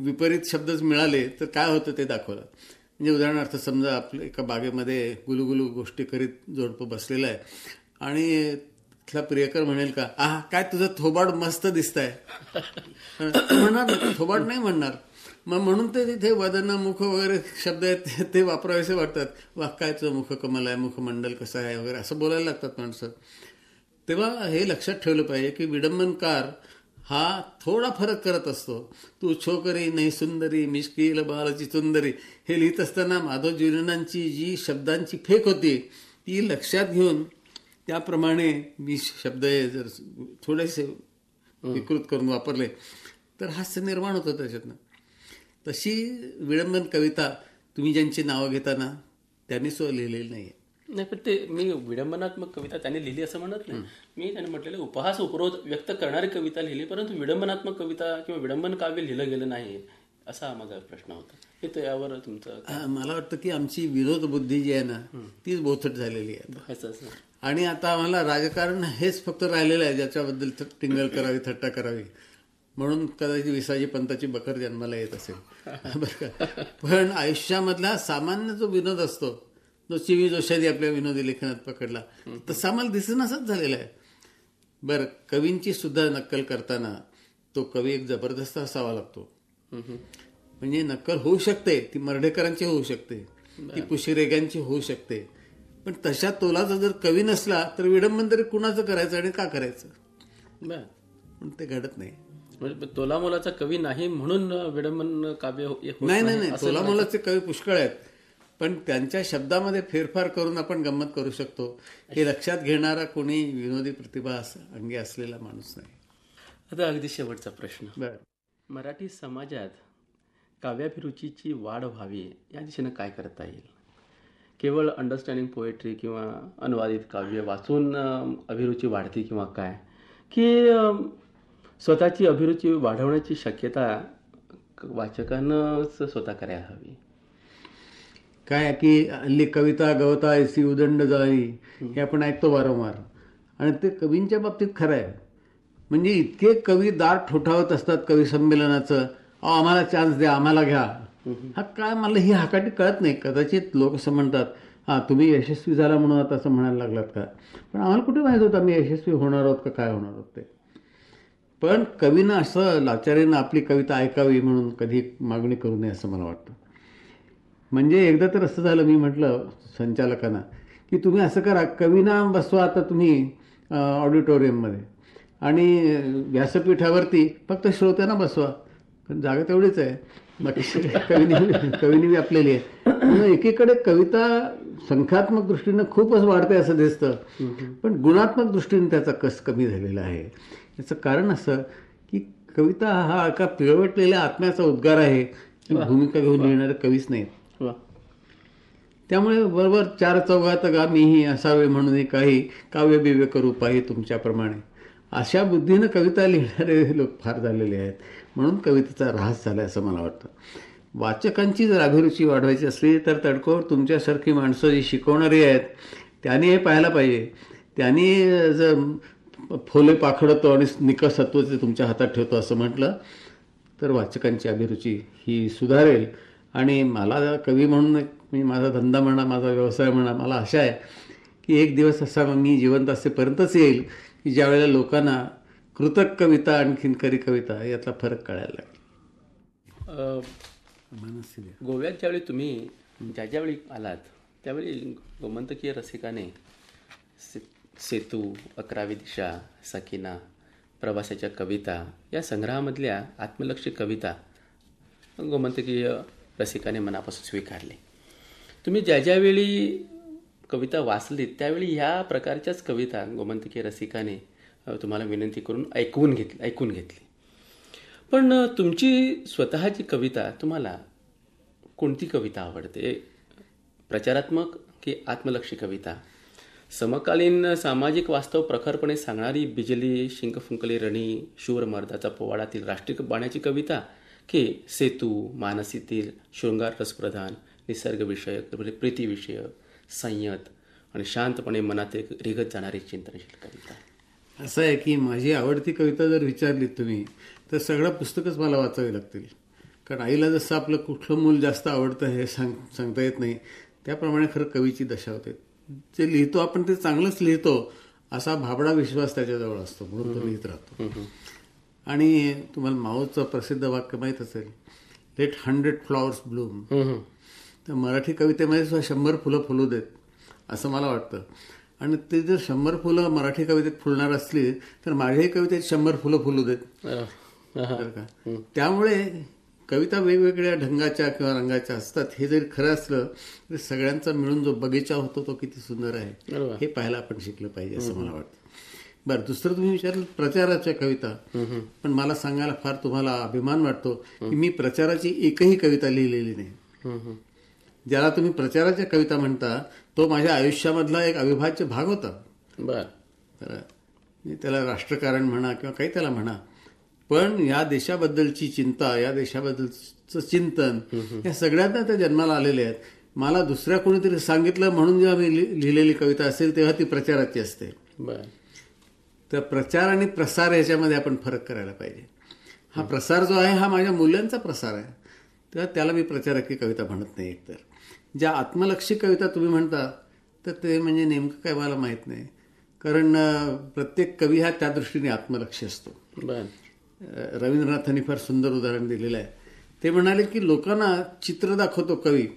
विपरीत शब्दच मिळाले तर काय होतं ते दाखवलं. म्हणजे उदाहरणार्थ समजा आपल्या एका बागेमध्ये गुलुगुलू गोष्टी करीत जोडपं बसलेलं आहे आणि तिथला प्रियकर म्हणेल का, काय तुझं थोबाड मस्त दिसतंय, म्हणणार नाही, थोबाड नाही म्हणणार. मग म्हणून ते तिथे वदन, मुख वगैरे शब्द आहेत ते वापरावेसे वाटतात. वाह काय तुझं मुख कमल आहे, मुखमंडल कसं आहे वगैरे असं बोलायला लागतात माणसं. तेव्हा हे लक्षात ठेवलं पाहिजे की विडंबनकार हा थोडा फरक करत असतो. तू छोकरी नाही सुंदरी, मिश्किल बालाची सुंदरी हे लिहित असताना माधव जीवनांची जी शब्दांची फेक होती ती लक्षात घेऊन त्याप्रमाणे मी शब्द जर थोडेसे विकृत करून वापरले तर हास्य निर्माण होतं त्याच्यातनं. तशी विडंबन कविता तुम्ही ज्यांची नावं घेताना त्यांनी सुद्धा लिहिलेली नाही आहे. नाही, पण ते मी विडंबनात्मक कविता त्यांनी लिहिली असं म्हणत नाही. मी त्याने म्हटलेलं उपहास उपरोध व्यक्त करणारी कविता लिहिली, परंतु विडंबनात्मक कविता किंवा विडंबन काव्य लिहिलं गेलं नाही असा माझा प्रश्न होता. हे तर यावर तुमचं मला वाटतं की आमची विनोद बुद्धी जी आहे ना तीच बोथट झालेली आहे. असं आणि आता आम्हाला राजकारण हेच फक्त राहिलेलं आहे ज्याच्याबद्दल टिंगल करावी, थट्टा करावी. म्हणून कदाचित विसाजी पंताची बकर जन्माला येत असेल बरं का. पण आयुष्यामधला सामान्य जो विनोद असतो, जो चिवी जोशादी आपल्या विनोदी लेखनात पकडला, तसा आम्हाला दिसेनासाच झालेला आहे. बरं, कवींची सुद्धा नक्कल करताना तो कवी एक जबरदस्त असावा लागतो. म्हणजे नक्कल होऊ शकते, ती मर्ढेकरांची होऊ शकते, ती पुशिरेग्यांची होऊ शकते, पण तशा तोलाचा जर कवी नसला तर विडंबन तरी कुणाचं करायचं आणि का करायचं. पण ते घडत नाही. म्हणजे तोला मोलाचा कवी नाही म्हणून विडंबन काव्य नाही, तोला मोलाचे कवी पुष्कळ आहेत, पण त्यांच्या शब्दामध्ये फेरफार करून आपण गंमत करू शकतो. हे लक्षात घेणारा कोणी विनोदी प्रतिभा अंगी असलेला माणूस नाही. आता अगदी शेवटचा प्रश्न. बरं, मराठी समाजात काव्याभिरुचीची वाढ व्हावी या दिशेनं काय करता येईल? केवळ अंडरस्टँडिंग पोएट्री किंवा अनुवादित काव्य वाचून अभिरुची वाढते किंवा काय, की स्वतःची अभिरुची वाढवण्याची शक्यता वाचकांनाच स्वतः करायला हवी? काय की हल्ली कविता गवता ऐसी उदंड जाई हे आपण ऐकतो वारंवार, आणि ते कवींच्या बाबतीत खरं आहे. म्हणजे इतके कवी दार ठोठावत असतात कवी संमेलनाचं, आम्हाला चान्स द्या, आम्हाला घ्या. हा काय, मला ही हाकाटी कळत नाही. कदाचित लोक असं म्हणतात, तुम्ही यशस्वी झाला म्हणून आता असं म्हणायला लागलात का, पण आम्हाला कुठे माहीत होतं आम्ही यशस्वी होणार आहोत का काय होणार आहोत ते. पण कवीनं असं लाचारीनं आपली कविता ऐकावी म्हणून कधी मागणी करू नये असं मला वाटतं. म्हणजे एकदा तर असं झालं, मी म्हटलं संचालकांना की तुम्ही असं करा, कवीना बसवा आता तुम्ही ऑडिटोरियममध्ये आणि व्यासपीठावरती फक्त श्रोत्यांना बसवा, पण जागा तेवढीच आहे, बाकी कवीने व्यापलेली आहे. म्हणून एकीकडे कविता संख्यात्मक दृष्टीनं खूपच वाढते असं दिसतं, पण गुणात्मक दृष्टीने त्याचा कस कमी झालेला आहे. याचं कारण असं की कविता हा एका पिळवटलेल्या आत्म्याचा उद्गार आहे, की भूमिका घेऊन लिहिणारे कवीच नाहीत. त्यामुळे बरोबर चार चौघात गा मीही असावे म्हणून काही काव्य बिव्य करू पाही तुमच्याप्रमाणे, अशा बुद्धीनं कविता लिहिणारे लोक फार झालेले आहेत. म्हणून कवितेचा ऱ्हास झाला असं मला वाटतं. वाचकांची जर अभिरुची वाढवायची असली तर तडकोर तुमच्यासारखी माणसं जी शिकवणारी आहेत त्यांनी हे पाहायला पाहिजे. त्यांनी जर फोले पाखडतो आणि निकसत्व ते तुमच्या हातात ठेवतो असं म्हटलं तर वाचकांची अभिरुची ही सुधारेल. आणि मला कवी म्हणून मी माझा धंदा म्हणा, माझा व्यवसाय म्हणा, मला आशा आहे की एक दिवस असा मी जिवंत असेपर्यंतच येईल की ज्यावेळेला लोकांना कृतक कविता आणि खिनकरी कविता यातला फरक कळायला लागेल. गोव्यात ज्यावेळी तुम्ही ज्यावेळी आलात त्यावेळी गोमंतकीय रसिकाने सेतू, 11वी दिशा, सकिना, प्रवासाच्या कविता या संग्रहामधल्या आत्मलक्षी कविता गोमंतकीय रसिकाने मनापासून स्वीकारले. तुम्ही ज्यावेळी कविता वाचलीत त्यावेळी ह्या प्रकारच्याच कविता गोमंतकीय रसिकाने तुम्हाला विनंती करून ऐकून घेतली. पण तुमची स्वतःची कविता तुम्हाला कोणती कविता आवडते? प्रचारात्मक की आत्मलक्षी कविता? समकालीन सामाजिक वास्तव प्रखरपणे सांगणारी बिजली शिंकफुंकली रणी, शूर मर्दाचा पोवाडातील राष्ट्रीय बाण्याची कविता, की सेतू, मानसीतील शृंगार रसप्रधान, निसर्गविषयक, प्रीतीविषयक, संयत आणि शांतपणे मनात एक रिगत जाणारी चिंतनशील कविता? असं आहे की माझी आवडती कविता जर विचारलीत तुम्ही तर सगळं पुस्तकच मला वाचावी लागतील. कारण आईला जसं आपलं कुठलं मूल जास्त आवडतं हे सांगता येत नाही, त्याप्रमाणे खरं कवीची दशा होते. जे लिहितो आपण ते चांगलंच लिहितो असा भाबडा विश्वास त्याच्याजवळ असतो, म्हणून तो लिहित राहतो. आणि तुम्हाला माओचं प्रसिद्ध वाक्य माहीत असेल, लेट 100 फ्लॉवर्स ब्लूम. तर मराठी कवितेमध्ये सुद्धा 100 फुलं फुलू देत असं मला वाटतं. आणि ते जर 100 फुलं मराठी कवितेत फुलणार असली तर माझ्याही कवितेत 100 फुलं फुलू देत, बरं का. त्यामुळे कविता वेगवेगळ्या ढंगाच्या किंवा रंगाच्या असतात. हे जरी खरं असलं तरी सगळ्यांचा मिळून जो बगीचा होतो तो किती सुंदर आहे हे पाहायला आपण शिकलं पाहिजे असं मला वाटतं. बरं, दुसरं तुम्ही विचारलं प्रचाराच्या कविता. पण मला सांगायला फार तुम्हाला अभिमान वाटतो की मी प्रचाराची एकही कविता लिहिलेली नाही. ज्याला तुम्ही प्रचाराच्या कविता म्हणता तो माझ्या आयुष्यामधला एक अविभाज्य भाग होता. बरं, त्याला राष्ट्रकारण म्हणा किंवा काही त्याला म्हणा, पण या देशाबद्दलची चिंता, या देशाबद्दलचं चिंतन या सगळ्यांना त्या जन्माला आलेले आहेत. मला दुसऱ्या कोणीतरी सांगितलं म्हणून जेव्हा मी लिहिलेली कविता असेल तेव्हा ती प्रचाराची असते. तर प्रचार आणि प्रसार याच्यामध्ये आपण फरक करायला पाहिजे. हा प्रसार जो आहे हा माझ्या मूल्यांचा प्रसार आहे, तेव्हा त्याला मी प्रचारकी कविता म्हणत नाही. एकतर ज्या आत्मलक्षी कविता तुम्ही म्हणता तर ते म्हणजे नेमकं काय मला माहीत नाही, कारण प्रत्येक कवी हा त्या दृष्टीने आत्मलक्षी असतो. रवींद्रनाथांनी फार सुंदर उदाहरण दिलेलं आहे. ते म्हणाले की लोकांना चित्र दाखवतो कवी,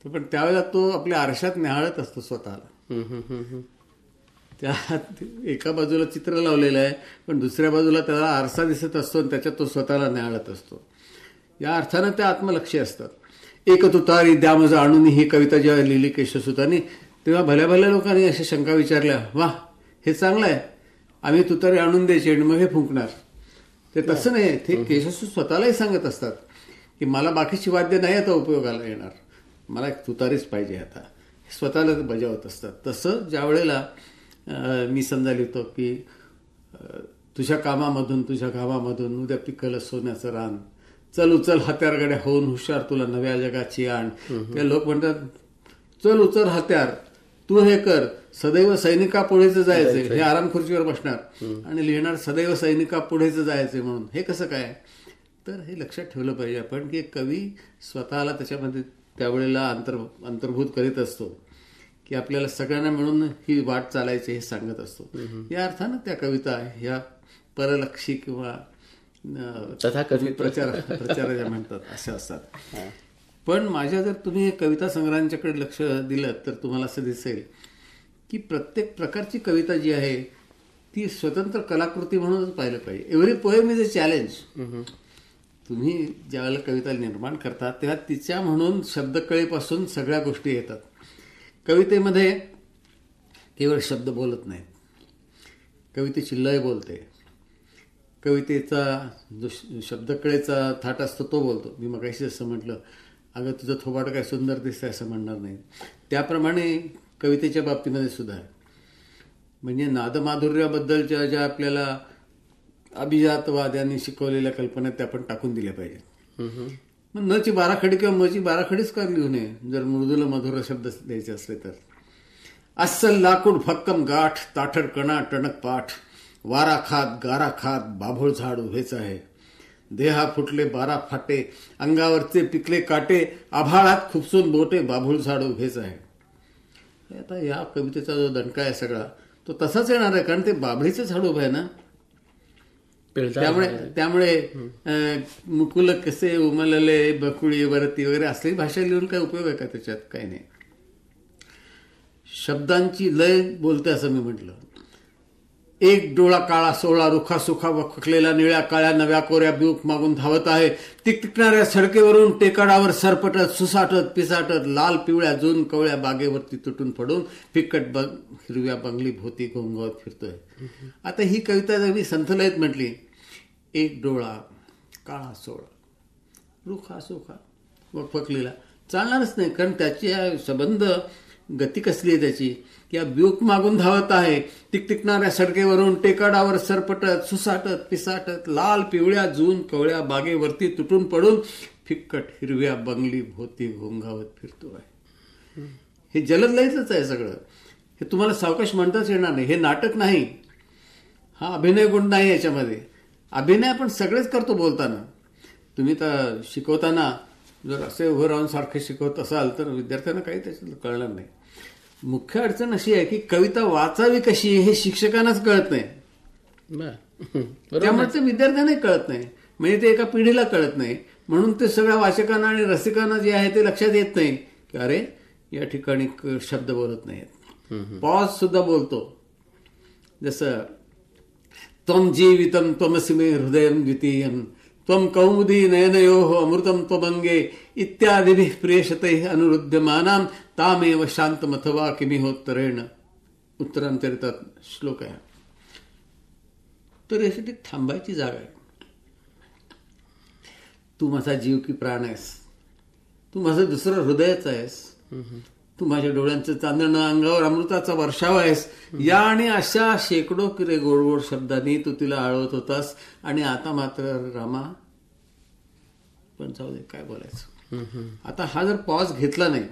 पण त्यावेळेला तो आपल्या आरशात निहाळत असतो स्वतःला. त्या एका बाजूला चित्र लावलेलं आहे पण दुसऱ्या बाजूला त्याला आरसा दिसत असतो आणि त्याच्यात तो स्वतःला निहाळत असतो. या अर्थानं त्या आत्मलक्षी असतात. एक तुतारी द्या मजा आणून ही कविता जेव्हा लिहिली केशवसुतांनी तेव्हा भल्या भल्या लोकांनी अशा शंका विचारल्या, वा हे चांगलं आहे, आम्ही तुतारी आणून द्यायची आणि मग हे फुंकणार. ते तसं नाही, ते केशवसूत स्वतःलाही सांगत असतात की मला बाकीची वाद्य नाही आता उपयोगाला येणार, मला एक तुतारीच पाहिजे आता, स्वतःला बजावत असतात. तसं ज्या वेळेला मी समजा लिहितो की तुझ्या कामामधून तुझ्या गावामधून उद्या पिकलं सोन्याचं रान, चल उचल हत्यारगड्या होऊन हुशार तुला नव्या जगाची आण. ते लोक म्हणतात चल उचल हत्यार, तू हे कर, सदैव सैनिका पुढेच जायचंय. हे आराम खुर्चीवर बसणार आणि लिहिणार सदैव सैनिका पुढेच जायचंय म्हणून. हे कसं काय? तर हे लक्षात ठेवलं पाहिजे आपण की कवी स्वतःला त्याच्यामध्ये त्यावेळेला अंतर्भूत करीत असतो की आपल्याला सगळ्यांना मिळून ही वाट चालायची हे सांगत असतो. या अर्थानं त्या कविता ह्या परलक्षी किंवा प्रचाराच्या म्हणतात अशा असतात. पण माझ्या जर तुम्ही कविता संग्रहांच्याकडे लक्ष दिलं तर तुम्हाला असं दिसेल की प्रत्येक प्रकारची कविता जी आहे ती स्वतंत्र कलाकृती म्हणूनच पाहिलं पाहिजे. Every poem is a challenge. तुम्ही ज्यावेळेला कविता निर्माण करता तेव्हा तिच्या म्हणून शब्दकळेपासून सगळ्या गोष्टी येतात. कवितेमध्ये केवळ शब्द बोलत नाहीत, कवितेची लय बोलते, कवितेचा जो शब्दकळेचा थाट असतो तो बोलतो. मी मगाशी असं म्हटलं, अगं तुझं थोबाड काय सुंदर दिसतंय असं म्हणणार नाही. त्याप्रमाणे कवितेच्या बाबतीमध्ये सुद्धा आहे. म्हणजे नादमाधुर्याबद्दलच्या ज्या आपल्याला अभिजातवाद्यांनी शिकवलेल्या कल्पना त्या आपण टाकून दिल्या पाहिजेत. मग न ची बाराखडी किंवा मची बाराखडीच का लिहू नये जर मृदुल मधुर शब्द द्यायचे असले तर. अस्सल लाकूड भक्कम गाठ, ताठर कणा टणक पाठ, वारा खात गारा खात बाभूळ झाड उभेच आहे, देहा फुटले 12 फाटे, अंगावरचे पिकले काटे, आभाळात खुपसून बोटे, बाभूळ झाड उभेच आहे. आता या कवितेचा जो दणका आहे सगळा तो तसाच येणार आहे, कारण ते बाभळीचं झाड उभं आहे ना. त्यामुळे मुकुल कसे उमलले बकुळी वरती वगैरे असली भाषा लिहून काय उपयोग आहे का? त्याच्यात काही नाही. शब्दांची लय बोलते असं मी म्हटलं. एक डोळा काळा 16 रुखा सुखा वखलेला निळ्या काळ्या नव्या कोऱ्या ब्यूक मागून धावत आहे, टिकटिकणाऱ्या सडकेवरून टेकाडावर सरपटत सुसाटत पिसाटत लाल पिवळ्या जून कवळ्या बागेवरती तुटून पडून फिक्कट हिरव्या बंगली भोवती घोंगवत फिरतोय. आता ही कविता जर मी संथलयत म्हटली, एक डोळा काळा 16 रुखा सुखा वखलेला, चालणारच नाही. कारण त्याची संबंध गती कसली आहे त्याची, की ब्यूक मागून धावत आहे, टिकटिकणाऱ्या सडकेवरून टेकाडावर सरपटत सुसाटत पिसाटत लाल पिवळ्या जून कवळ्या बागेवरती तुटून पडून फिक्कट हिरव्या बंगली भोवती घोंगावत फिरतो आहे. हे जलद लयच आहे सगळं. हे तुम्हाला सावकाश म्हणताच येणार नाही. हे नाटक नाही, हा अभिनय गुण नाही. याच्यामध्ये अभिनय आपण सगळेच करतो बोलताना. तुम्ही तर शिकवताना जर असे उभं राहून सारखे शिकवत असाल तर विद्यार्थ्यांना काही त्याच्यात कळणार नाही. मुख्य अडचण अशी आहे की कविता वाचावी कशी हे शिक्षकांनाच कळत नाही, त्यामुळे ते विद्यार्थ्यांनाही कळत नाही. म्हणजे ते एका पिढीला कळत नाही, म्हणून ते सगळ्या वाचकांना आणि रसिकांना जे आहे ते लक्षात येत नाही की अरे या ठिकाणी शब्द बोलत नाहीत. पॉज सुद्धा बोलतो. जसं त्वम जीवितम त्वमसि मे हृदयम द्वितीयम त्वम कौमुदी नयनयोः अमृतम त्वमंगे इत्यादिभिः प्रेषतैः अनुरुध्यमानां तामेव शांतमथवा किमिहोत्तरेण. उत्तरांतरितात श्लोक आहे. तर यासाठी थांबायची जागा आहे. तू माझा जीव की प्राण आहेस, तू माझं दुसरं हृदयच आहेस. तू माझ्या डोळ्यांचं चांदणं, अंगावर अमृताचा वर्षाव आहेस, या आणि अशा शेकडो किरे गोड गोड शब्दांनी तू तिला आळवत होतास. आणि आता मात्र रामा, पण जाऊ दे, काय बोलायचं. आता हा जर पॉज घेतला नाही,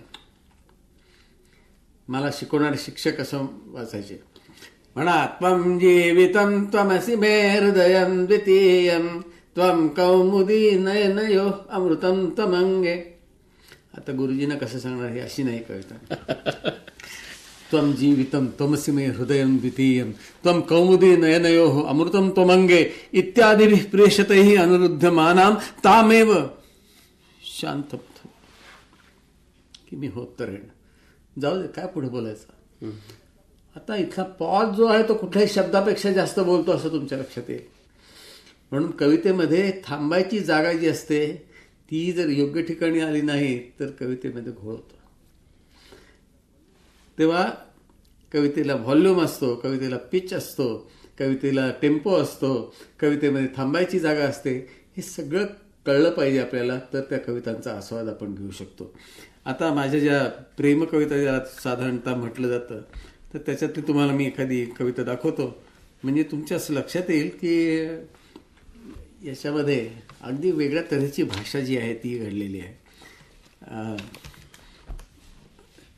मला शिकवणारे शिक्षक असं वाचायचे, म्हणा, त्वं जीवितं त्वमसि मे हृदयं द्वितीयं त्वं कौमुदी नयनयो अमृतं त्वमंगे. आता गुरुजींना कसं सांगणार, हे अशी नाही कविता. त्वं जीवितं त्वमसि मे हृदयं द्वितीयं त्वं कौमुदी नयनयो अमृतं त्वमंगे इत्यादिभिः प्रेषतैः अनुरुध्यमानां तामेव शांत, की मी होत तर जाऊ दे, काय पुढे बोलायचं. आता इथला पॉज जो आहे तो कुठल्याही शब्दापेक्षा जास्त बोलतो असं तुमच्या लक्षात येईल. म्हणून कवितेमध्ये थांबायची जागा जी असते ती जर योग्य ठिकाणी आली नाही तर कवितेमध्ये घोळ होतो. तेव्हा कवितेला व्हॉल्यूम असतो, कवितेला पिच असतो, कवितेला टेम्पो असतो, कवितेमध्ये थांबायची जागा असते. हे सगळं कळलं पाहिजे आपल्याला, तर त्या कवितांचा आस्वाद आपण घेऊ शकतो. आता माझ्या ज्या प्रेमकविता ज्याला साधारणतः म्हटलं जातं, तर त्याच्यातली तुम्हाला मी एखादी कविता दाखवतो, म्हणजे तुमच्या असं लक्षात येईल की याच्यामध्ये अगदी वेगळ्या तऱ्हेची भाषा जी आहे ती घडलेली आहे.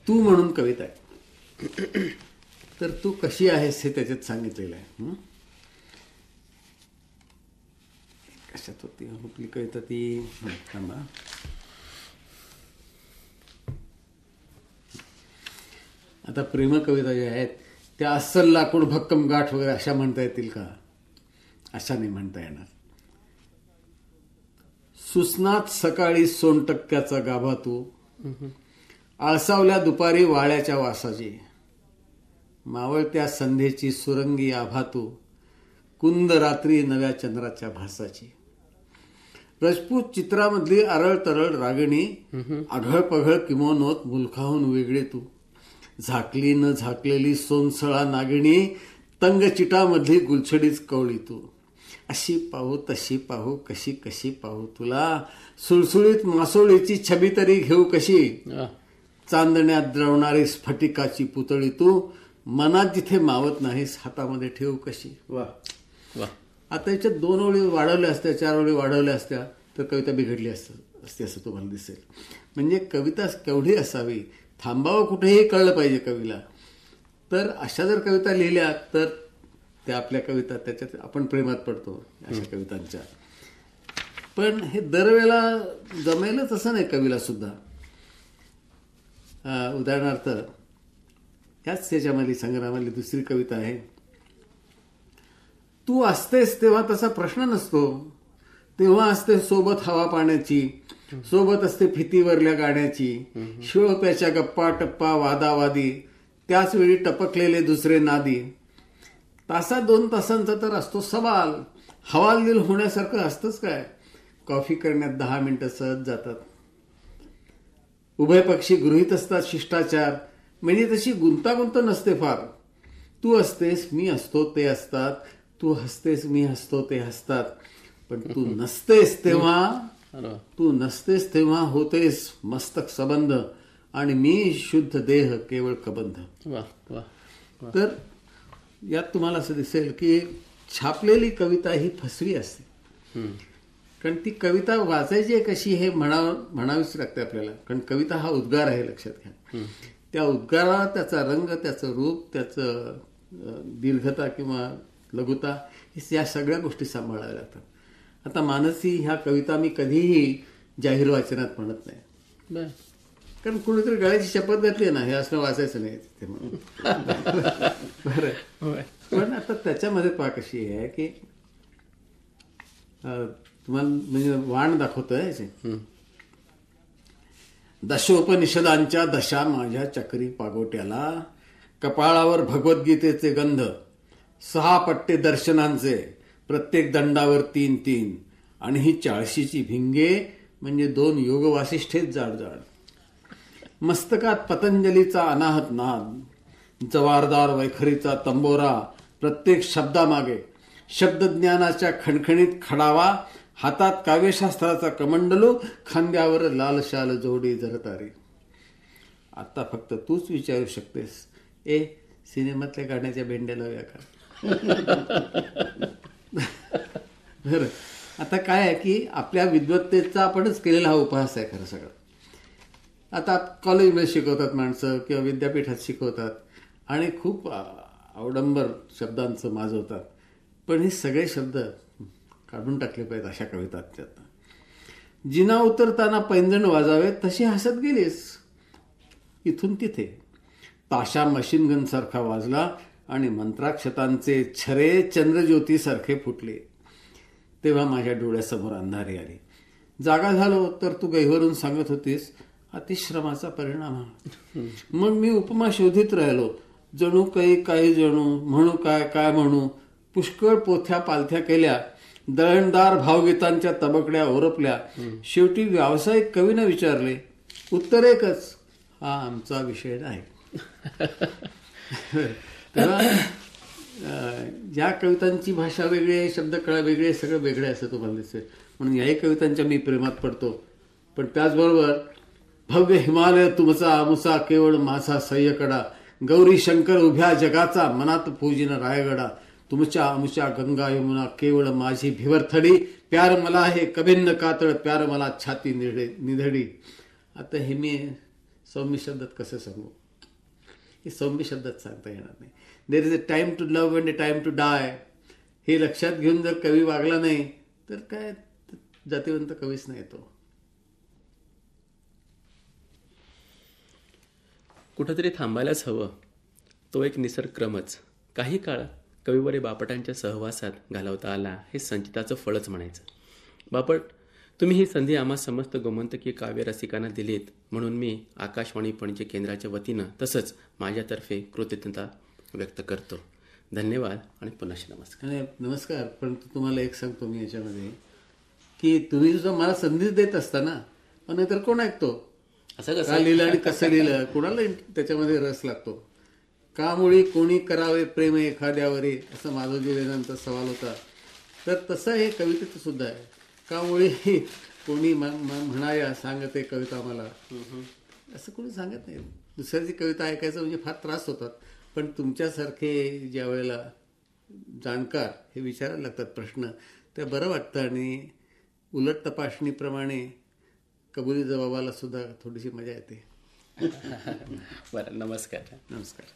तू म्हणून कविता आहे, तर तू कशी आहेस हे त्याच्यात सांगितलेलं आहे. कशात होती आपली कविता ती, थांबा. आता प्रेम कविता ज्या आहेत त्या अस्सल लाकूड भक्कम गाठ वगैरे अशा म्हणता येतील का? अशा नाही म्हणता येणार. सुस्नात सकाळी सोनटक्क्याचा गाभा तू, आळसावल्या दुपारी वाळ्याच्या वासाची, मावळत्या संध्येची सुरंगी आभा तू, कुंद रात्री नव्या चंद्राच्या भासाची, रजपूत चित्रामधली अरळ तरळ रागिणी, आघळ पघळ किमोनोत मुलखाहून वेगळे तू, झाकली न झाकलेली सोनसळा नागिणी, तंगचिटामधली गुलछडीच कवळी तू, अशी पाहू तशी पाहू कशी कशी पाहू तुला, सुळसुळीत मासोळीची छबी तरी घेऊ कशी, चांदण्यात द्रवणारी स्फटिकाची पुतळी तू, मनात जिथे मावत नाहीस हातामध्ये ठेवू कशी. वा वा. आता याच्यात 2 ओळी वाढवल्या असत्या, 4 ओळी वाढवल्या असत्या तर कविता बिघडली असते असं तुम्हाला दिसेल. म्हणजे कविता केवढी असावी, थांबावं कुठेही कळलं पाहिजे कवीला. तर अशा जर कविता लिहिल्या तर त्या आपल्या कविता, त्याच्यात आपण प्रेमात पडतो अशा कवितांच्या. पण हे दरवेळेला जमेलच असं नाही कवीला सुद्धा. उदाहरणार्थ ह्याच त्याच्यामधली संग्रामातली दुसरी कविता आहे. तू असतेस तेव्हा तसा प्रश्न नसतो, तेव्हा असते सोबत हवा पाण्याची, सोबत असते फितीवरल्या गाण्याची, शिळोप्याच्या गप्पा टप्पा वादावादी, त्याच वेळी टपकलेले दुसरे नादी, तासा 2 तासांचा तर असतो सवाल, हवालदिल होण्यासारखं असतंच काय, कॉफी करण्यात 10 मिनिटं सहज जातात, उभय पक्षी गृहीत असतात शिष्टाचार, म्हणजे तशी गुंतागुंत नसते फार. तू असतेस मी असतो ते असतात, तू हसतेस मी हसतो ते हसतात, पण तू नसतेस तेव्हा होतेस मस्तक सबंध, आणि मी शुद्ध देह केवळ कबंध. तर यात तुम्हाला असं दिसेल की छापलेली कविता ही फसवी असते. कारण ती कविता वाचायची कशी हे म्हणावीच लागते आपल्याला. कारण कविता हा उद्गार आहे, लक्षात घ्या. त्या उद्गाराला त्याचा रंग, त्याचं रूप, त्याचं दीर्घता किंवा लघुता, या सगळ्या गोष्टी सांभाळाव्या लागतात. आता मानसी ह्या कविता मी कधीही जाहीर वाचनात म्हणत नाही, कारण कुणीतरी गळ्याची शपथ घातली ना हे असं वाचायचं नाही तिथे म्हणून. बरं. पण आता त्याच्यामध्ये पहा कशी आहे की तुम्हाला म्हणजे वाण दाखवतोय. दशोपनिषदांच्या दशा माझ्या चक्री पागोट्याला, कपाळावर भगवद्गीतेचे गंध, 6 पट्टे दर्शनांचे, प्रत्येक दंडावर 3-3, आणि ही 40ची भिंगे म्हणजे 2 योग वासिष्ठेच जाड जाड, मस्तकात पतंजलीचा अनाहत नाद, जवारदार वैखरीचा तंबोरा, प्रत्येक शब्दामागे शब्दज्ञानाच्या खणखणीत खडावा, हातात काव्यशास्त्राचा कमंडलू, खांद्यावर लाल शाल जोडी जरतारी, आता फक्त तूच विचारू शकतेस, सिनेमातल्या गाण्याच्या भेंड्या लावूया का? बरं, आता काय आहे की आपल्या विद्वत्तेचा आपणच केलेला हा उपहास आहे खरं सगळं. आता कॉलेजमध्ये शिकवतात माणसं किंवा विद्यापीठात शिकवतात आणि खूप अवडंबर शब्दांचं माजवतात, पण हे सगळे शब्द काढून टाकले पाहिजेत अशा कविता त्यात. जिना उतरताना पैंजण वाजावे तशी हसत गेलीस. इथून तिथे ताशा मशीनगन सारखा वाजला आणि मंत्राक्षतांचे छरे चंद्रज्योतीसारखे फुटले. तेव्हा माझ्या डोळ्यासमोर अंधारी आली. जागा झालो तर तू गैवरून सांगत होतीस, अतिश्रमाचा परिणाम हा. मग मी उपमा शोधित राहिलो. जणू काही जणू म्हणू काय म्हणू. पुष्कळ पोथ्या पालथ्या केल्या, दळणदार भावगीतांच्या तबकड्या ओरपल्या. शेवटी व्यावसायिक कवीनं विचारले, उत्तर एकच, हा आमचा विषय नाही. तेव्हा ज्या कवितांची भाषा वेगळी आहे, शब्दकळा वेगळी आहे, सगळं वेगळं असं तुम्हाला दिसेल. म्हणून याही कवितांच्या मी प्रेमात पडतो. पण त्याचबरोबर भव्य हिमालय तुमचा आमुचा केवळ माझा सह्यकडा. गौरी शंकर उभ्या जगाचा मनात पूजिन रायगडा. तुमच्या आमुच्या गंगा यमुना केवळ माझी भिवरथडी. प्यार मला हे कभिन्न कातळ, प्यार मला छाती निधडी. आता हे मी सौम्य शब्दात कसं सांगू? हे सौम्य शब्दात सांगता येणार नाही. There is a time to love and a time to die. हे लक्षात घेऊन जर कवी वागला नाही तर काय जातिवंत कवीच नाही तो. कुठंतरी थांबायलाच हवं. तो एक निसर्गक्रमच. काही काळ कविवरे बापटांच्या सहवासात घालवता आला हे संचिताचं फळच म्हणायचं. बापट, तुम्ही ही संधी आम्हा समस्त गोमंतकीय काव्यरसिकांना दिलीत म्हणून मी आकाशवाणी पणजी केंद्राच्या वतीनं तसंच माझ्यातर्फे कृतज्ञता व्यक्त करतो. धन्यवाद आणि पुन्हा नमस्कार. नमस्कार. परंतु तुम्हाला एक सांगतो मी याच्यामध्ये की तुम्ही सुद्धा मला संधीच देत असता ना, नाहीतर कोण ऐकतो? असं का कसं लिहिलं आणि कसं लिहिलं, कोणाला त्याच्यामध्ये रस लागतो? कामुळी कोणी करावे प्रेम एखाद्यावरी, असं माधवजी वेदांचा सवाल होता. तर तसं हे कवितेचं सुद्धा आहे. कामुळी कोणी म्हणाया सांगते कविता मला, असं कोणी सांगत नाही. दुसऱ्याची कविता ऐकायचं म्हणजे फार त्रास होतात. पण तुमच्यासारखे ज्या वेळेला जाणकार हे विचारायला लागतात प्रश्न, ते बरं वाटतं. आणि उलट तपासणीप्रमाणे कबुली जबाबाला सुद्धा थोडीशी मजा येते. बरं, नमस्कार. नमस्कार.